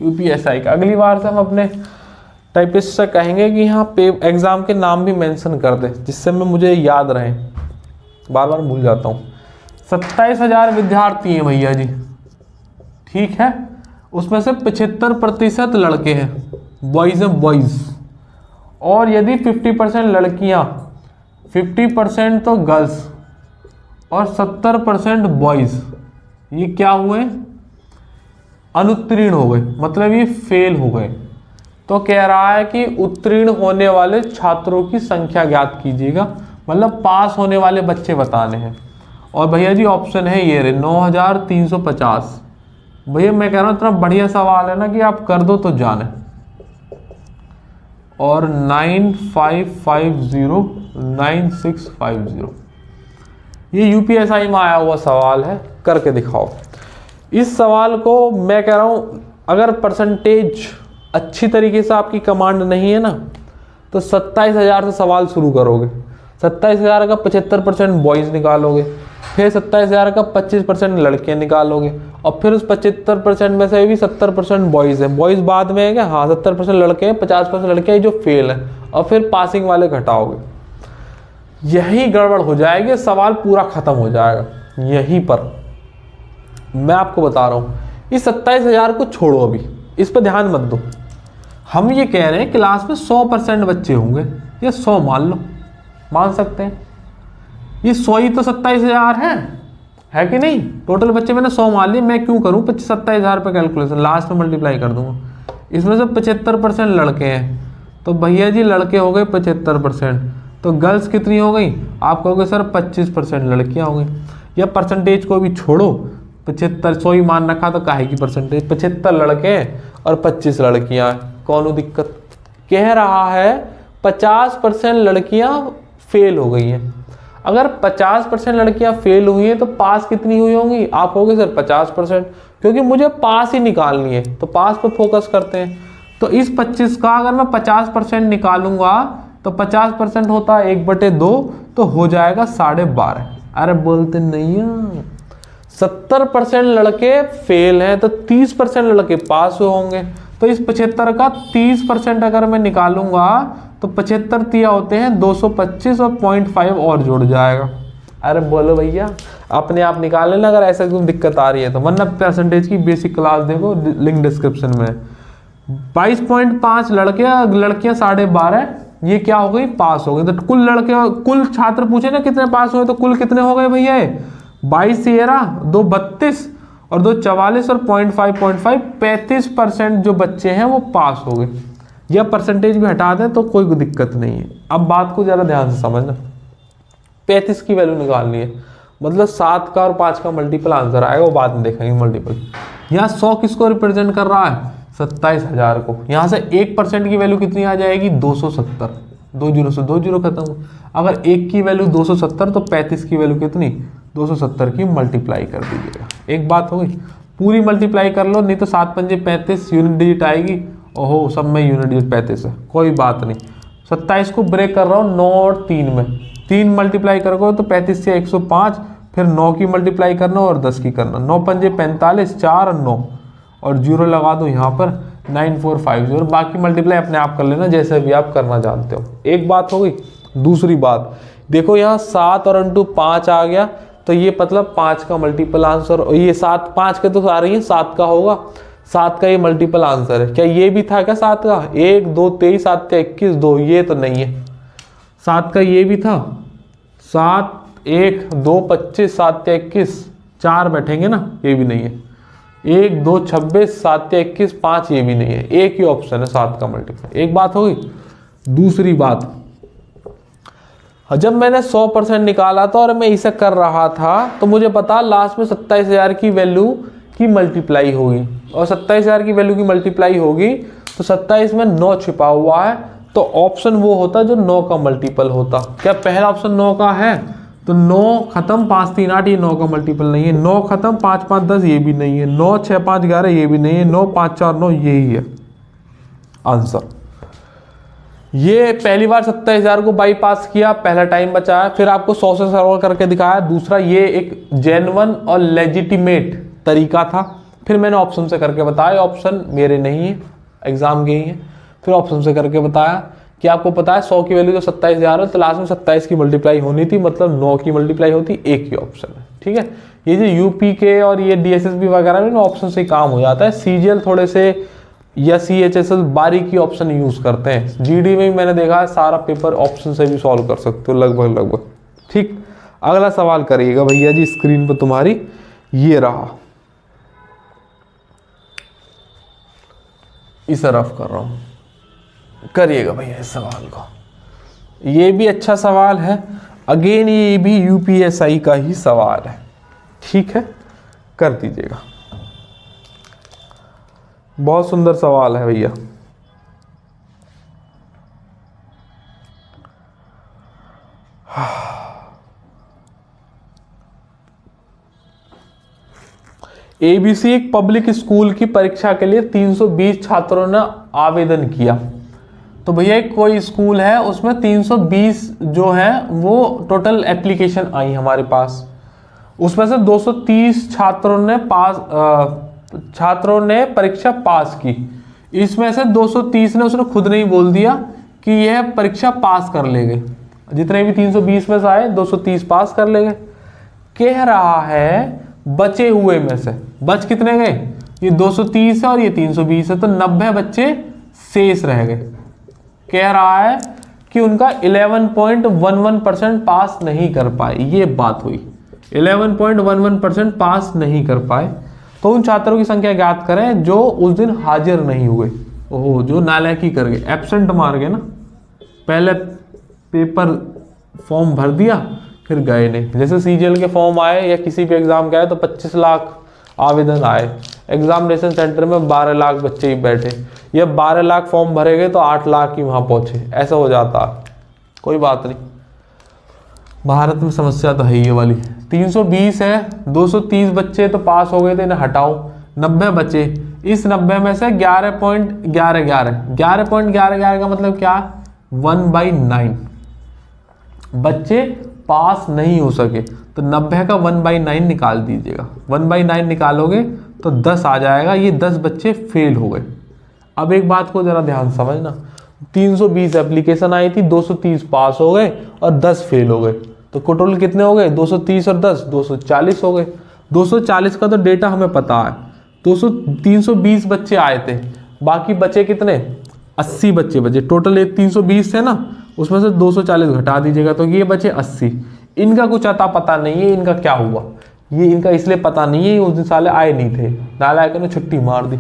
यूपीएसआई का। अगली बार से हम अपने टाइपिस्ट से कहेंगे कि यहाँ पे एग्जाम के नाम भी मेंशन कर दे, जिससे मैं मुझे याद रहे, बार बार भूल जाता हूँ। 27,000 विद्यार्थी हैं भैया जी, ठीक है। उसमें से 75% लड़के हैं, बॉयज हैं बॉयज। और यदि 50% लड़कियां, 50% तो गर्ल्स और 70% बॉयज, ये क्या हुए? अनुत्तीर्ण हो गए, मतलब ये फेल हो गए। तो कह रहा है कि उत्तीर्ण होने वाले छात्रों की संख्या ज्ञात कीजिएगा, मतलब पास होने वाले बच्चे बताने हैं। और भैया जी ऑप्शन है ये 9,350। भैया मैं कह रहा हूँ इतना बढ़िया सवाल है ना कि आप कर दो तो जाने। और 9550 9650, ये यूपीएसआई में आया हुआ सवाल है, करके दिखाओ। इस सवाल को मैं कह रहा हूँ अगर परसेंटेज अच्छी तरीके से आपकी कमांड नहीं है ना तो 27,000 से सवाल शुरू करोगे। 27,000 का 75% बॉयज़ निकालोगे, फिर 27,000 का 25% लड़कियाँ निकालोगे, और फिर उस 75% में से भी 70% बॉयज़ हैं। बॉयज़ बाद में है क्या? हाँ, 70% लड़के हैं, 50% लड़के हैं जो फेल हैं, और फिर पासिंग वाले घटाओगे। यही गड़बड़ हो जाएगी, सवाल पूरा खत्म हो जाएगा यहीं पर। मैं आपको बता रहा हूँ, इस 27,000 को छोड़ो, अभी इस पर ध्यान मत दो। हम ये कह रहे हैं क्लास में 100% बच्चे होंगे, ये 100 मान लो, मान सकते हैं। ये 100 ही तो 27,000 है कि नहीं? टोटल बच्चे मैंने 100 मान लिए, मैं क्यों करूँ 27,000 पे कैलकुलेशन, लास्ट में मल्टीप्लाई कर दूंगा। इसमें से 75% लड़के हैं, तो भैया जी लड़के हो गए 75%, तो गर्ल्स कितनी हो गई? आप कहोगे सर 25% लड़कियाँ हो गई। या परसेंटेज को भी छोड़ो, 75 100 ही मान रखा तो काहे की परसेंटेज, 75 लड़के और 25 लड़कियाँ, कौन दिक्कत? कह रहा है 50% लड़कियाँ फेल हो गई हैं। अगर 50% लड़कियां फेल हुई हैं तो पास कितनी हुई होंगी? आप कहोगे सर 50%, क्योंकि मुझे पास ही निकालनी है तो पास पे फोकस करते हैं। तो इस 25 का अगर मैं 50% निकालूंगा तो 50% होता है 1/2, तो हो जाएगा 12.5। अरे बोलते नहीं है, 70% लड़के फेल हैं तो 30% लड़के पास होंगे। तो इस 75 का 30% अगर मैं निकालूंगा तो 75 तिया होते हैं 225, और 0.5 और जुड़ जाएगा। अरे बोलो भैया, अपने आप निकाल लेना अगर ऐसा कोई दिक्कत आ रही है तो, वरना परसेंटेज की बेसिक क्लास देखो, लिंक डिस्क्रिप्शन में। 22.5 लड़कियां 12.5, ये क्या हो गई? पास हो गई। तो कुल छात्र पूछे ना कितने पास हुए, तो कुल कितने हो गए भैया? 22 13 2 32 और 2 44 और 0.5 35% जो बच्चे हैं वो पास हो गए। या परसेंटेज भी हटा दें तो कोई दिक्कत नहीं है। अब बात को ज़रा ध्यान से समझना, 35 की वैल्यू निकालनी है, मतलब 7 का और 5 का मल्टीपल आंसर आएगा, वो बाद में देखेंगे मल्टीपल। यहाँ 100 किसको रिप्रेजेंट कर रहा है? 27,000 को। यहाँ से 1% की वैल्यू कितनी आ जाएगी? 270। 2 जीरो से 2 जीरो खत्म हो। अगर 1 की वैल्यू 270 तो 35 की वैल्यू कितनी? 270 की मल्टीप्लाई कर दीजिएगा। एक बात हो गई, पूरी मल्टीप्लाई कर लो, नहीं तो 7 पंजे 35 यूनिट डिजिट आएगी। ओहो, सब में यूनिट डिजिट 35 है, कोई बात नहीं। 27 को ब्रेक कर रहा हूँ 9 और 3 में, 3 मल्टीप्लाई करोगे तो 35 से 105, फिर 9 की मल्टीप्लाई करना और 10 की करना। 9 पंजे 45, 4 और 9, और जीरो लगा दो यहाँ पर, 9450। बाकी मल्टीप्लाई अपने आप कर लेना जैसे भी आप करना जानते हो। एक बात हो गई। दूसरी बात देखो, यहाँ 7 और इंटू 5 आ गया, तो ये मतलब 5 का मल्टीपल आंसर, और ये 7 5 के तो आ रही है, 7 का होगा, 7 का ये मल्टीपल आंसर है। क्या ये भी था क्या 7 का? 1 2 23 7 21 2, ये तो नहीं है। 7 का ये भी था, 7 1 2 25 7 21 4 बैठेंगे ना, ये भी नहीं है। 1 2 26 7 21 5, ये भी नहीं है। एक ही ऑप्शन है 7 का मल्टीपल। एक बात होगी। दूसरी बात, जब मैंने 100% निकाला था और मैं इसे कर रहा था तो मुझे पता लास्ट में 27,000 की वैल्यू की मल्टीप्लाई होगी, और 27,000 की वैल्यू की मल्टीप्लाई होगी तो 27 में 9 छिपा हुआ है, तो ऑप्शन वो होता जो 9 का मल्टीपल होता। क्या पहला ऑप्शन 9 का है? तो 9 खत्म 5 3 8, ये 9 का मल्टीपल नहीं है। 9 खत्म 5 5 10, ये भी नहीं है। 9 6 5 11, ये भी नहीं है। 9 5 4 9, यही है आंसर। ये पहली बार 27,000 को बाईपास किया, पहला टाइम बचाया, फिर आपको 100 से सॉल्व करके दिखाया। दूसरा, ये एक जेन्युइन और लेजिटिमेट तरीका था। फिर मैंने ऑप्शन से करके बताया, ऑप्शन मेरे नहीं है, एग्जाम के ही है। फिर ऑप्शन से करके बताया कि आपको पता है 100 की वैल्यू तो 27,000 है, तो लास्ट में 27 की मल्टीप्लाई होनी थी, मतलब 9 की मल्टीप्लाई होती, एक ही ऑप्शन है। ठीक है, ये जो यूपी के और ये डीएसएसबी वगैरह में ऑप्शन से काम हो जाता है। सीजीएल थोड़े से या सीएचएसएल बारीकी ऑप्शन यूज करते हैं। जीडी में भी मैंने देखा है सारा पेपर ऑप्शन से भी सॉल्व कर सकते हो लगभग। ठीक, अगला सवाल करिएगा भैया जी, स्क्रीन पर तुम्हारी ये रहा, इसे रफ कर रहा हूं, करिएगा भैया इस सवाल को। ये भी अच्छा सवाल है, अगेन ये भी यूपीएसआई का ही सवाल है। ठीक है, कर दीजिएगा। बहुत सुंदर सवाल है भैया। एबीसी एक पब्लिक स्कूल की परीक्षा के लिए 320 छात्रों ने आवेदन किया। तो भैया कोई स्कूल है, उसमें 320 जो है वो टोटल एप्लीकेशन आई हमारे पास। उसमें से 230 छात्रों ने परीक्षा पास की। इसमें से 230 ने, उसने खुद नहीं बोल दिया कि यह परीक्षा पास कर लेंगे। जितने भी 320 में से आए 230 पास कर लेंगे। कह रहा है बचे हुए में से, बच कितने गए? ये 230 है और ये 320 है, तो 90 बच्चे शेष रह गए। कह रहा है कि उनका 11.11% पास नहीं कर पाए। ये बात हुई, 11.11% पास नहीं कर पाए। तो उन छात्रों की संख्या ज्ञात करें जो उस दिन हाजिर नहीं हुए। ओहो, जो नालायकी कर गए, एब्सेंट मार गए ना, पहले पेपर फॉर्म भर दिया फिर गए नहीं। जैसे सीजीएल के फॉर्म आए या किसी भी एग्जाम के आए तो 25 लाख आवेदन आए, एग्जामिनेशन सेंटर में 12 लाख बच्चे ही बैठे, या 12 लाख फॉर्म भरे गए तो 8 लाख ही वहां पहुंचे, ऐसा हो जाता। कोई बात नहीं, भारत में समस्या तो है ये वाली। 320 है, 230 बच्चे तो पास हो गए थे, इन्हें हटाओ, 90 बचे। इस 90 में से 11.11 का मतलब क्या? 1/9 बच्चे पास नहीं हो सके, तो 90 का 1/9 निकाल दीजिएगा। 1/9 निकालोगे तो 10 आ जाएगा, ये 10 बच्चे फेल हो गए। अब एक बात को जरा ध्यान समझना, 320 एप्लीकेशन आई थी, 230 पास हो गए और 10 फेल हो गए, तो टोटल कितने हो गए? 230 और 10 240 हो गए। 240 का तो डेटा हमें पता है, 320 बच्चे आए थे, बाकी बचे कितने? 80 बच्चे बचे। टोटल ये 320 है ना, उसमें से 240 घटा दीजिएगा तो ये बचे 80। इनका कुछ अता पता नहीं है, इनका क्या हुआ, ये इनका इसलिए पता नहीं है, उस दिन साले आए नहीं थे, नालायक ने छुट्टी मार दी।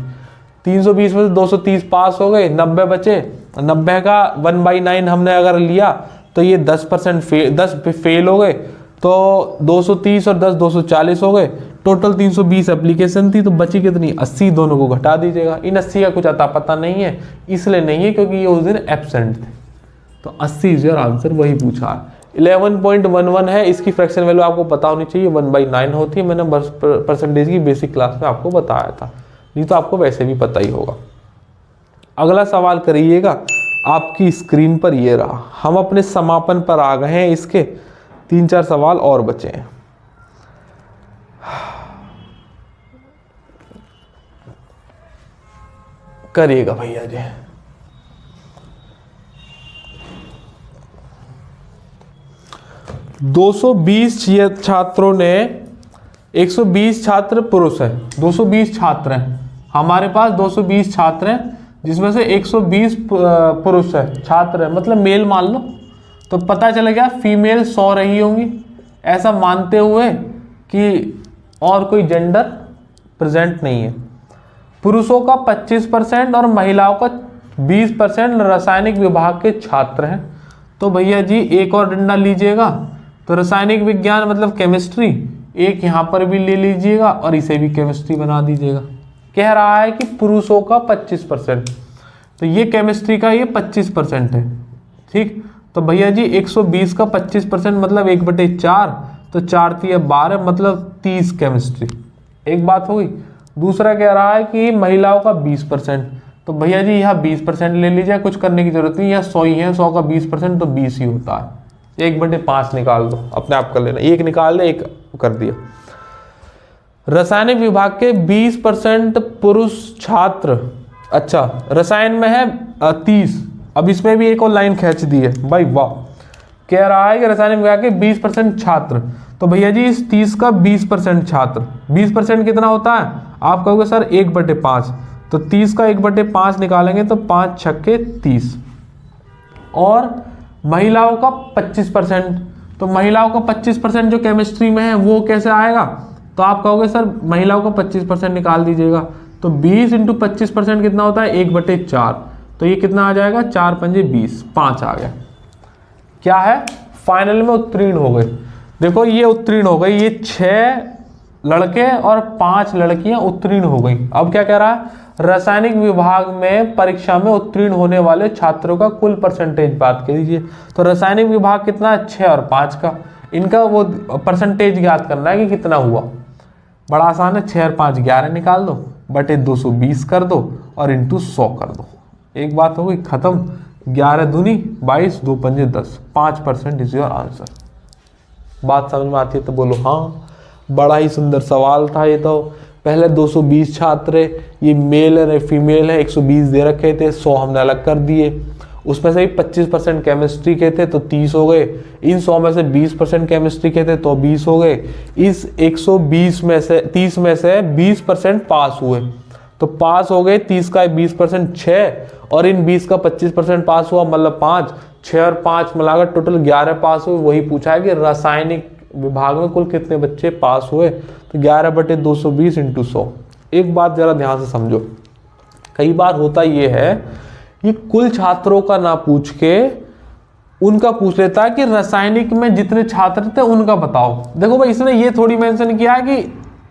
320 में से 230 पास हो गए, 90 बचे। 90 का 1/9 हमने अगर लिया तो ये 10 फेल हो गए, तो 230 और 10 240 हो गए। टोटल 320 एप्लीकेशन थी, तो बची कितनी? 80। दोनों को घटा दीजिएगा। इन 80 का कुछ अता पता नहीं है, इसलिए नहीं है क्योंकि ये उस दिन एब्सेंट थे। तो 80 इज योर आंसर, वही पूछा है। 11.11 है, इसकी फ्रैक्शन वैल्यू आपको पता होनी चाहिए, 1/9 होती है। मैंने परसेंटेज की बेसिक क्लास में आपको बताया था, नहीं तो आपको वैसे भी पता ही होगा। अगला सवाल करिएगा, आपकी स्क्रीन पर ये रहा। हम अपने समापन पर आ गए हैं, इसके 3-4 सवाल और बचे हैं। करिएगा भैया जी। छात्रों ने 120 छात्र पुरुष है, 220 छात्र हैं हमारे पास, 220 छात्र हैं जिसमें से 120 पुरुष है छात्र है, मतलब मेल मान लो। तो पता चला गया फीमेल 100 रही होंगी, ऐसा मानते हुए कि और कोई जेंडर प्रेजेंट नहीं है। पुरुषों का 25% और महिलाओं का 20% रासायनिक विभाग के छात्र हैं। तो भैया जी एक और डंडा लीजिएगा, तो रासायनिक विज्ञान मतलब केमिस्ट्री, एक यहाँ पर भी ले लीजिएगा और इसे भी केमिस्ट्री बना दीजिएगा। कह रहा है कि पुरुषों का 25%, तो ये केमिस्ट्री का ये 25% है। ठीक, तो भैया जी 120 का 25% मतलब 1/4, तो 4 तिया 12 मतलब 30 केमिस्ट्री। एक बात हो गई। दूसरा कह रहा है कि महिलाओं का 20%, तो भैया जी यहाँ 20% ले लीजिए, कुछ करने की जरूरत नहीं, यहाँ 100 ही है, 100 का 20% तो 20 ही होता है। 1/5 निकाल दो, अपने आप कर लेना, एक निकाल दे, एक कर दिया। रसायनिक विभाग के 20% पुरुष छात्र, अच्छा रसायन में है 30, अब इसमें भी एक और लाइन खींच दी है भाई, वाह। कह रहा है कि रसायनिक विभाग के 20% छात्र, तो भैया जी इस 30 का 20% छात्र, 20% कितना होता है? आप कहोगे सर 1/5, तो 30 का 1/5 निकालेंगे तो 5 छक्के 30। और महिलाओं का 25%, तो महिलाओं का 25% जो केमिस्ट्री में है वो कैसे आएगा? तो आप कहोगे सर महिलाओं का 25% निकाल दीजिएगा, तो 20 × 25% कितना होता है? 1/4, तो ये कितना आ जाएगा? 4 पंजे 20, 5 आ गया। क्या है? फाइनल में उत्तीर्ण हो गए। देखो ये उत्तीर्ण हो गई, ये 6 लड़के और 5 लड़कियां उत्तीर्ण हो गई। अब क्या कह रहा है? रासायनिक विभाग में परीक्षा में उत्तीर्ण होने वाले छात्रों का कुल परसेंटेज बात कर दीजिए। तो रासायनिक विभाग कितना है? 6 और 5 का, इनका वो परसेंटेज ज्ञात करना है कि कितना हुआ। बड़ा आसान है, 6 और 5 11 निकाल दो, बटे 220 कर दो और इंटू 100 कर दो। एक बात हो गई, खत्म। 11 दूनी 22, 2 पंजे 10, 5% इज योर आंसर। बात समझ में आती है तो बोलो हाँ। बड़ा ही सुंदर सवाल था ये तो। पहले 220 छात्र, ये मेल है फीमेल है, 120 दे रखे थे, 100 हमने अलग कर दिए। उसमें से 25% केमिस्ट्री के थे तो 30 हो गए। इन 100 में से 20% केमिस्ट्री के थे तो 20 हो गए। इस 120 में से 30 में से 20% पास हुए, तो पास हो गए 30 का 20% 6, और इन 20 का 25% पास हुआ मतलब 5। 6 और 5 मिलाकर टोटल 11 पास हुए। वही पूछा है कि रासायनिक विभाग में कुल कितने बच्चे पास हुए, तो 11/220 × 100। एक बात जरा ध्यान से समझो, कई बार होता ये है, ये कुल छात्रों का ना पूछ के उनका पूछ लेता है कि रासायनिक में जितने छात्र थे उनका बताओ। देखो भाई इसने ये थोड़ी मेंशन किया है कि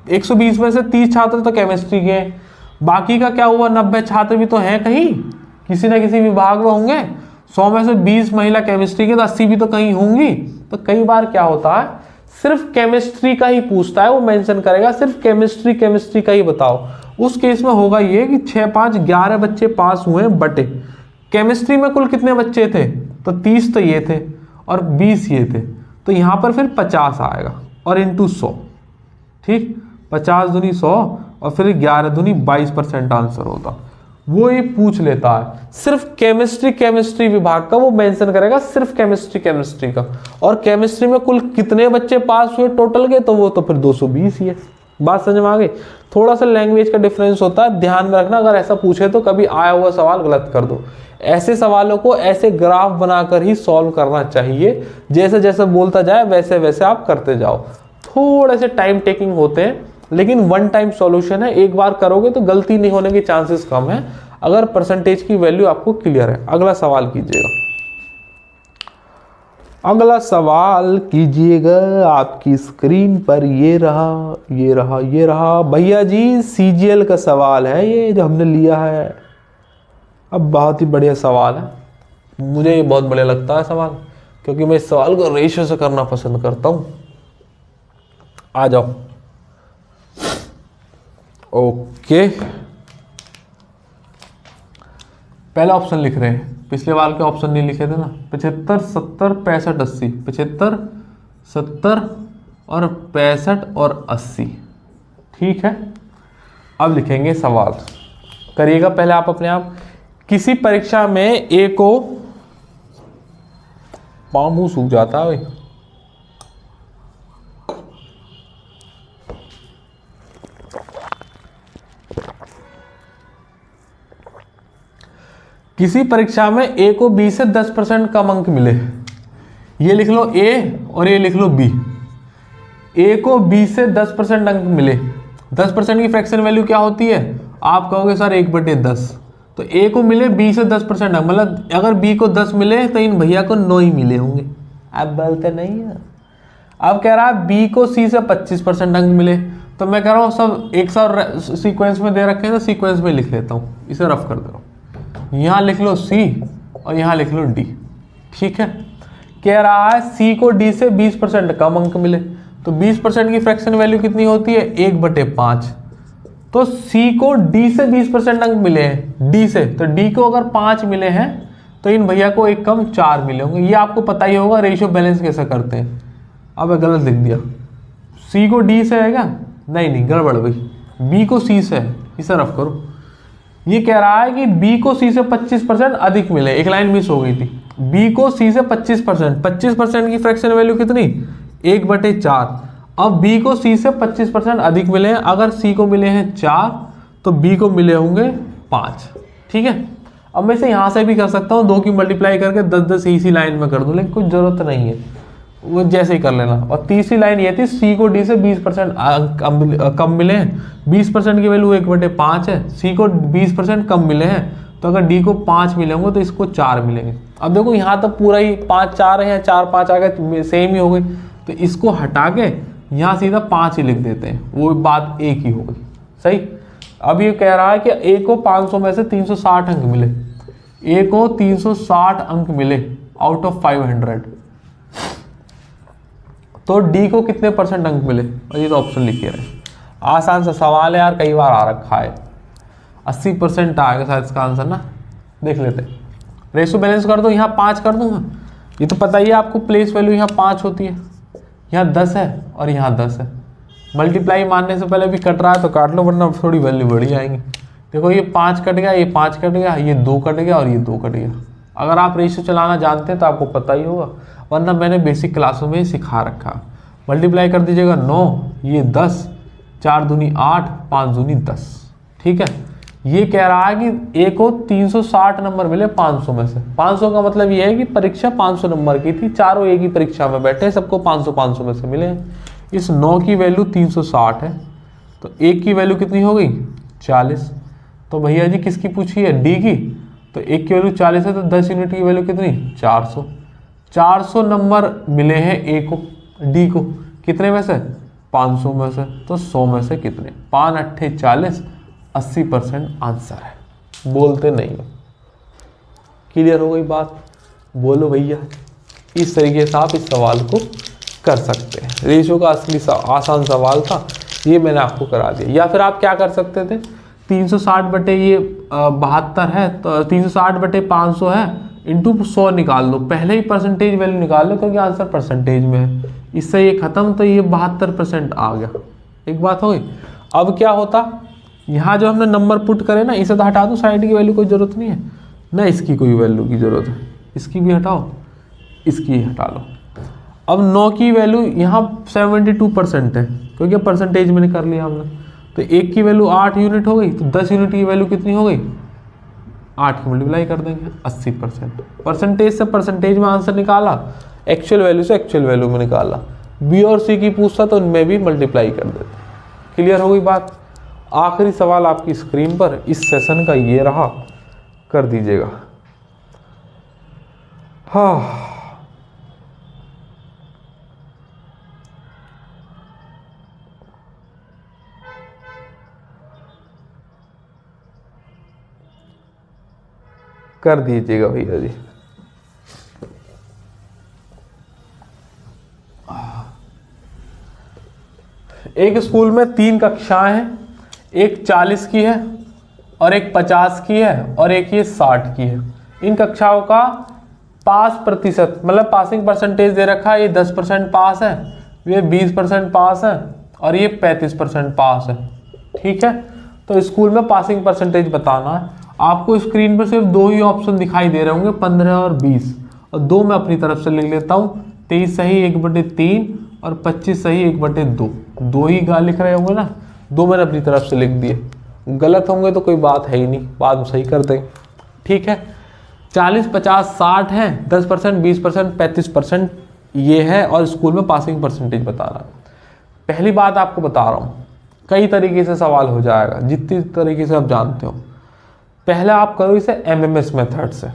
120 में से 30 छात्र तो केमिस्ट्री के, बाकी का क्या हुआ? 90 छात्र भी तो हैं कहीं, किसी ना किसी विभाग में होंगे। 100 में से 20 महिला केमिस्ट्री के, तो 80 भी तो कहीं होंगी। तो कई बार क्या होता है, सिर्फ केमिस्ट्री का ही पूछता है, वो मेंशन करेगा सिर्फ केमिस्ट्री का ही बताओ। उस केस में होगा ये कि 6 5 11 बच्चे पास हुए, बटे केमिस्ट्री में कुल कितने बच्चे थे? तो 30 तो ये थे और 20 ये थे, तो यहाँ पर फिर 50 आएगा और इंटू 100। ठीक, 50 दूनी 100 और फिर 11 दूनी 22% आंसर होता। वो ये पूछ लेता है सिर्फ केमिस्ट्री विभाग का, वो मेंशन करेगा सिर्फ केमिस्ट्री का। और केमिस्ट्री में कुल कितने बच्चे पास हुए टोटल के, तो वो तो फिर 220 ही है। बात समझ में आ गई? थोड़ा सा लैंग्वेज का डिफरेंस होता है, ध्यान में रखना। अगर ऐसा पूछे तो कभी आया हुआ सवाल गलत कर दो। ऐसे सवालों को ऐसे ग्राफ बनाकर ही सॉल्व करना चाहिए, जैसे जैसे बोलता जाए वैसे वैसे आप करते जाओ। थोड़े से टाइम टेकिंग होते हैं, लेकिन वन टाइम सॉल्यूशन है, एक बार करोगे तो गलती नहीं होने के चांसेस कम है, अगर परसेंटेज की वैल्यू आपको क्लियर है। अगला सवाल कीजिएगा। अगला सवाल कीजिएगा आपकी स्क्रीन पर। ये रहा भैया जी, सीजीएल का सवाल है ये जो हमने लिया है। अब बहुत ही बढ़िया सवाल है, मुझे ये बहुत बढ़िया लगता है सवाल, क्योंकि मैं इस सवाल को रेशियो से करना पसंद करता हूं। आ जाओ। ओके, पहला ऑप्शन लिख रहे हैं, पिछले बार के ऑप्शन नहीं लिखे थे ना। 75 70 65 80, 75 70 और 65 और 80। ठीक है, अब लिखेंगे सवाल, करिएगा पहले आप अपने आप। किसी परीक्षा में ए को, पाँव मुंह सूख जाता है भाई। किसी परीक्षा में ए को बी से 10% कम अंक मिले, ये लिख लो ए और ये लिख लो बी। ए को बी से 10% अंक मिले। 10% की फ्रैक्शन वैल्यू क्या होती है? आप कहोगे सर 1/10, तो ए को मिले बी से 10% अंक, मतलब अगर बी को 10 मिले तो इन भैया को 9 ही मिले होंगे। अब बोलते नहीं है। अब कह रहा है बी को सी से 25% अंक मिले, तो मैं कह रहा हूँ सब एक साथ सीक्वेंस में दे रखे हैं, तो सीक्वेंस में लिख लेता हूँ, इसे रफ कर दे रहा हूँ। यहाँ लिख लो सी और यहाँ लिख लो डी। ठीक है, कह रहा है सी को डी से 20% कम अंक मिले, तो 20% की फ्रैक्शन वैल्यू कितनी होती है 1/5। तो सी को डी से 20% अंक मिले हैं डी से, तो डी को अगर 5 मिले हैं तो इन भैया को एक कम 4 मिले होंगे। ये आपको पता ही होगा रेशियो बैलेंस कैसे करते हैं। अब गलत लिख दिया, सी को डी से है क्या, नहीं गड़बड़ भाई, बी को सी से है, इसे रफ करो। ये कह रहा है कि बी को सी से 25% अधिक मिले, एक लाइन मिस हो गई थी। बी को सी से 25% की फ्रैक्शन वैल्यू कितनी 1/4। अब बी को सी से 25% अधिक मिले हैं, अगर सी को मिले हैं 4 तो बी को मिले होंगे 5। ठीक है, अब मैं इसे यहाँ से भी कर सकता हूँ, 2 की मल्टीप्लाई करके 10 इसी लाइन में कर दूँ, लेकिन कुछ जरूरत नहीं है, वो जैसे ही कर लेना। और तीसरी लाइन ये थी सी को डी से 20% कम मिले हैं, 20% की वैल्यू 1/5 है, सी को 20% कम मिले हैं, तो अगर डी को 5 मिले होंगे तो इसको 4 मिलेंगे। अब देखो यहाँ तो पूरा ही 5 4 है, 4 5 आ गए, सेम ही हो गई, तो इसको हटा के यहाँ सीधा 5 ही लिख देते हैं, वो बात एक ही हो गई। सही। अब ये कह रहा है कि ए को 500 में से 360 अंक मिले, ए को 360 अंक मिले आउट ऑफ 500, तो डी को कितने % अंक मिले, और ये तो ऑप्शन लिखे रहे। आसान सा सवाल है यार, कई बार आ रखा है। 80% आएगा शायद इसका आंसर ना, देख लेते। रेशियो बैलेंस कर दो, यहाँ 5 कर दूंगा, ये तो पता ही है आपको, प्लेस वैल्यू यहाँ 5 होती है, यहाँ 10 है और यहाँ 10 है। मल्टीप्लाई मारने से पहले भी कट रहा है तो काट लो, वरना थोड़ी वैल्यू बढ़ी आएंगी। देखो ये 5 कट गया, ये 5 कट गया, ये 2 कट गया और ये 2 कट गया। अगर आप रेशियो चलाना जानते हैं तो आपको पता ही होगा, वरना मैंने बेसिक क्लासों में सिखा रखा। मल्टीप्लाई कर दीजिएगा 9, ये 10, 4 दूनी 8, 5 दूनी 10। ठीक है, ये कह रहा है कि ए को 360 नंबर मिले 500 में से। 500 का मतलब ये है कि परीक्षा 500 नंबर की थी, चारों एक ही परीक्षा में बैठे, सबको 500 में से मिले हैं। इस 9 की वैल्यू 360 है, तो 1 की वैल्यू कितनी हो गई 40। तो भैया जी किसकी पूछी है, डी की, तो 1 की वैल्यू 40 है, तो 10 यूनिट की वैल्यू कितनी 400। 400 नंबर मिले हैं ए को, डी को, कितने में से 500 में से, तो 100 में से कितने, 5 8 40, 80% आंसर है। बोलते नहीं हो। क्लियर हो गई बात, बोलो भैया। इस तरीके से आप इस सवाल को कर सकते हैं। रेशियो का असली आसान सवाल था, ये मैंने आपको करा दिया। या फिर आप क्या कर सकते थे, 360 बटे ये 72 है, तो 360 बटे 500 है, इंटू 100 निकाल लो, पहले ही परसेंटेज वैल्यू निकाल लो, क्योंकि आंसर परसेंटेज में है। इससे ये खत्म, तो ये 72% आ गया। एक बात हो गई। अब क्या होता, यहाँ जो हमने नंबर पुट करे ना, इसे तो हटा दो, साइड की वैल्यू कोई ज़रूरत नहीं है ना, इसकी कोई वैल्यू की ज़रूरत है, इसकी भी हटाओ, इसकी हटा लो। अब 9 की वैल्यू यहाँ 72% है, क्योंकि परसेंटेज में कर लिया हमने, तो 1 की वैल्यू 8 यूनिट हो गई, तो 10 यूनिट की वैल्यू कितनी हो गई 8 की मल्टीप्लाई कर देंगे, 80%। परसेंटेज से परसेंटेज में आंसर निकाला, एक्चुअल वैल्यू से एक्चुअल वैल्यू में निकाला। बी और सी की पूछता तो उनमें भी मल्टीप्लाई कर देते। क्लियर हो गई बात। आखिरी सवाल आपकी स्क्रीन पर इस सेशन का ये रहा, कर दीजिएगा। हाँ, कर दीजिएगा भैया जी। एक स्कूल में 3 कक्षाएं हैं, एक 40 की है और एक 50 की है और एक ये 60 की है। इन कक्षाओं का पास प्रतिशत, मतलब पासिंग परसेंटेज दे रखा है, ये 10% पास है, ये 20% पास है और ये 35% पास है। ठीक है, तो स्कूल में पासिंग परसेंटेज बताना है। आपको स्क्रीन पर सिर्फ 2 ही ऑप्शन दिखाई दे रहे होंगे, 15 और 20, और 2 मैं अपनी तरफ से लिख लेता हूँ। 23 सही 1/3 और 25 सही 1/2। 2 ही लिख रहे होंगे ना, 2 मैंने अपनी तरफ से लिख दिए। गलत होंगे तो कोई बात है ही नहीं, बाद में सही कर देंगे। ठीक है, 40 50 60 है, 10% 20% 35% ये है, और स्कूल में पासिंग परसेंटेज बताना। पहली बात आपको बता रहा हूँ, कई तरीके से सवाल हो जाएगा, जितनी तरीके से आप जानते हो। पहले आप करो इसे एमएमएस मेथड से।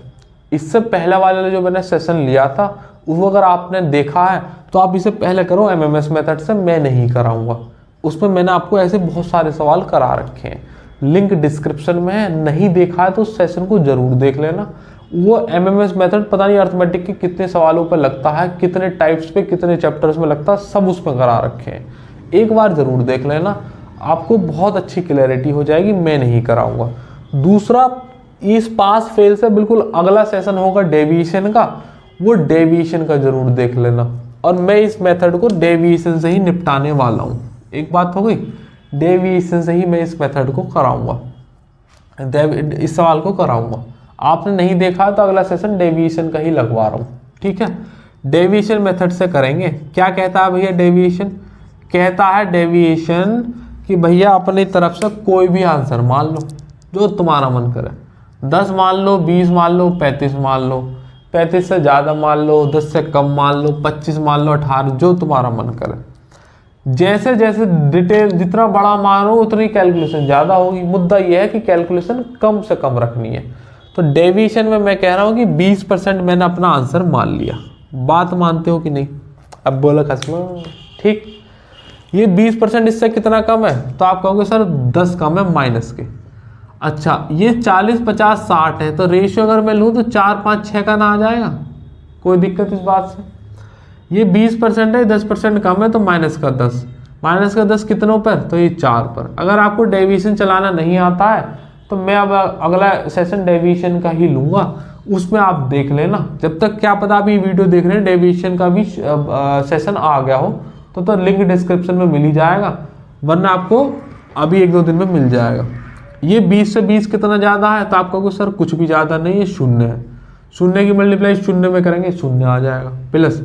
इससे पहले वाला जो मैंने सेशन लिया था वो अगर आपने देखा है तो आप इसे पहले करो एमएमएस मेथड से, मैं नहीं कराऊंगा। उसमें मैंने आपको ऐसे बहुत सारे सवाल करा रखे हैं, लिंक डिस्क्रिप्शन में है, नहीं देखा है तो उस सेशन को जरूर देख लेना। वो एमएमएस मेथड पता नहीं अर्थमेटिक के कितने सवालों पर लगता है, कितने टाइप्स पे, कितने चैप्टर्स में लगता है, सब उसमें करा रखे हैं। एक बार जरूर देख लेना, आपको बहुत अच्छी क्लैरिटी हो जाएगी, मैं नहीं कराऊंगा। दूसरा, इस पास फेल से बिल्कुल अगला सेशन होगा डेविएशन का, वो डेविएशन का जरूर देख लेना। और मैं इस मेथड को डेविएशन से ही निपटाने वाला हूँ। एक बात हो गई, डेविएशन से ही मैं इस मेथड को कराऊंगा, इस सवाल को कराऊंगा। आपने नहीं देखा तो अगला सेशन डेविएशन का ही लगवा रहा हूँ, ठीक है। डेविएशन मेथड से करेंगे। क्या कहता है भैया डेविएशन? कहता है डेविएशन कि भैया अपनी तरफ से कोई भी आंसर मान लो जो तुम्हारा मन करे। 10 मान लो, 20 मान लो, 35 मान लो, 35 से ज़्यादा मान लो, 10 से कम मान लो, 25 मान लो, 18, जो तुम्हारा मन करे। जैसे जैसे डिटेल जितना बड़ा मानो उतनी कैलकुलेशन ज़्यादा होगी। मुद्दा यह है कि कैलकुलेशन कम से कम रखनी है। तो डेविएशन में मैं कह रहा हूँ कि 20% मैंने अपना आंसर मान लिया। बात मानते हो कि नहीं? अब बोलो खसमा, ठीक। ये 20% इससे कितना कम है? तो आप कहोगे सर 10 कम है माइनस के। अच्छा, ये 40, 50, 60 है, तो रेशियो अगर मैं लूँ तो 4, 5, 6 का ना आ जाएगा? कोई दिक्कत इस बात से? ये 20% है, 10% कम है, तो माइनस का 10। माइनस का 10 कितनों पर? तो ये 4 पर। अगर आपको डेविएशन चलाना नहीं आता है तो मैं अब अगला सेशन डेविएशन का ही लूँगा, उसमें आप देख लेना। जब तक क्या पता अभी वीडियो देख रहे हैं डेविएशन का भी सेशन आ गया हो तो लिंक डिस्क्रिप्शन में मिल ही जाएगा, वरना आपको अभी 1-2 दिन में मिल जाएगा। ये 20 से 20 कितना ज़्यादा है? तो आप कहोगे सर कुछ भी ज़्यादा नहीं है, 0 है। 0 की मल्टीप्लाई 0 में करेंगे 0 आ जाएगा। प्लस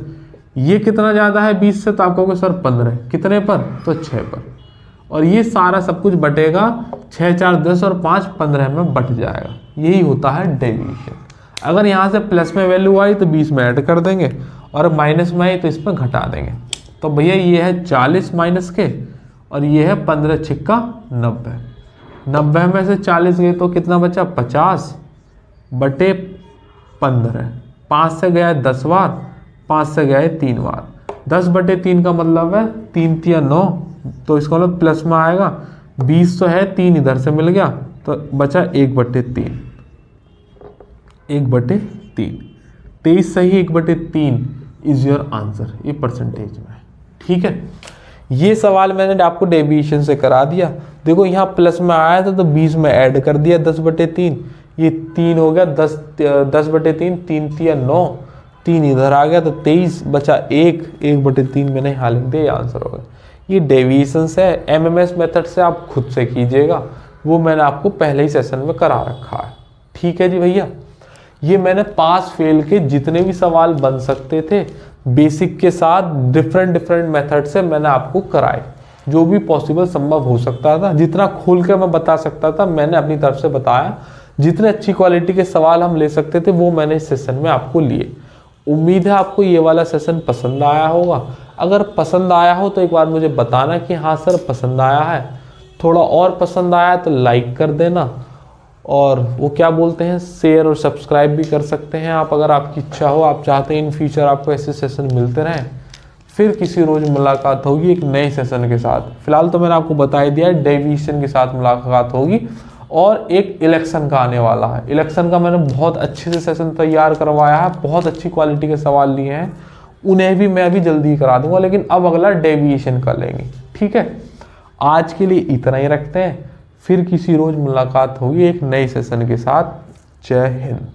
ये कितना ज़्यादा है 20 से? तो आप कहोगे सर 15। कितने पर? तो 6 पर। और ये सारा सब कुछ बटेगा 6, 4, 10 और 5, 15 में बट जाएगा। यही होता है डेविएशन। अगर यहाँ से प्लस में वैल्यू आई तो 20 में ऐड कर देंगे, और माइनस में आई तो इसमें घटा देंगे। तो भैया ये है 40 माइनस के, और ये है 15 छिक्का 90। 90 में से 40 गए तो कितना बचा? 50 बटे 15। 5 से गया है 10 बार, 5 से गया है 3 बार। 10 बटे 3 का मतलब है 3 तिया 9, तो इसका मतलब प्लस में आएगा। 20 तो है, 3 इधर से मिल गया, तो बचा 1/3। 1/3, 23 सही, 1/3 इज योर आंसर। ये परसेंटेज में, ठीक है। ये सवाल मैंने आपको डेविएशन से करा दिया। देखो यहाँ प्लस में आया था तो 20 में ऐड कर दिया 10/3, ये 3 हो गया 10/3, 3 तिया 9, 3 इधर आ गया तो 23, बचा 1/3 मैंने यहाँ लिख दिया, आंसर हो गया। ये डेविएशन से, एमएमएस मेथड से आप खुद से कीजिएगा, वो मैंने आपको पहले ही सेशन में करा रखा है, ठीक है जी भैया। ये मैंने पास फेल के जितने भी सवाल बन सकते थे बेसिक के साथ डिफरेंट मेथड से मैंने आपको कराए, जो भी पॉसिबल संभव हो सकता था, जितना खोल कर मैं बता सकता था मैंने अपनी तरफ से बताया। जितने अच्छी क्वालिटी के सवाल हम ले सकते थे वो मैंने इस सेशन में आपको लिए। उम्मीद है आपको ये वाला सेशन पसंद आया होगा। अगर पसंद आया हो तो एक बार मुझे बताना कि हाँ सर पसंद आया है। थोड़ा और पसंद आया तो लाइक कर देना, और वो क्या बोलते हैं, शेयर और सब्सक्राइब भी कर सकते हैं आप, अगर आपकी इच्छा हो, आप चाहते हैं इन फ्यूचर आपको ऐसे सेशन मिलते रहें। फिर किसी रोज़ मुलाकात होगी एक नए सेशन के साथ। फिलहाल तो मैंने आपको बता ही दिया है डेविएशन के साथ मुलाकात होगी, और एक इलेक्शन का आने वाला है। इलेक्शन का मैंने बहुत अच्छे से सेशन तैयार करवाया है, बहुत अच्छी क्वालिटी के सवाल लिए हैं, उन्हें भी मैं अभी जल्दी करा दूंगा, लेकिन अब अगला डेविएशन का लेंगे, ठीक है। आज के लिए इतना ही रखते हैं, फिर किसी रोज़ मुलाकात होगी एक नए सेशन के साथ। जय हिंद।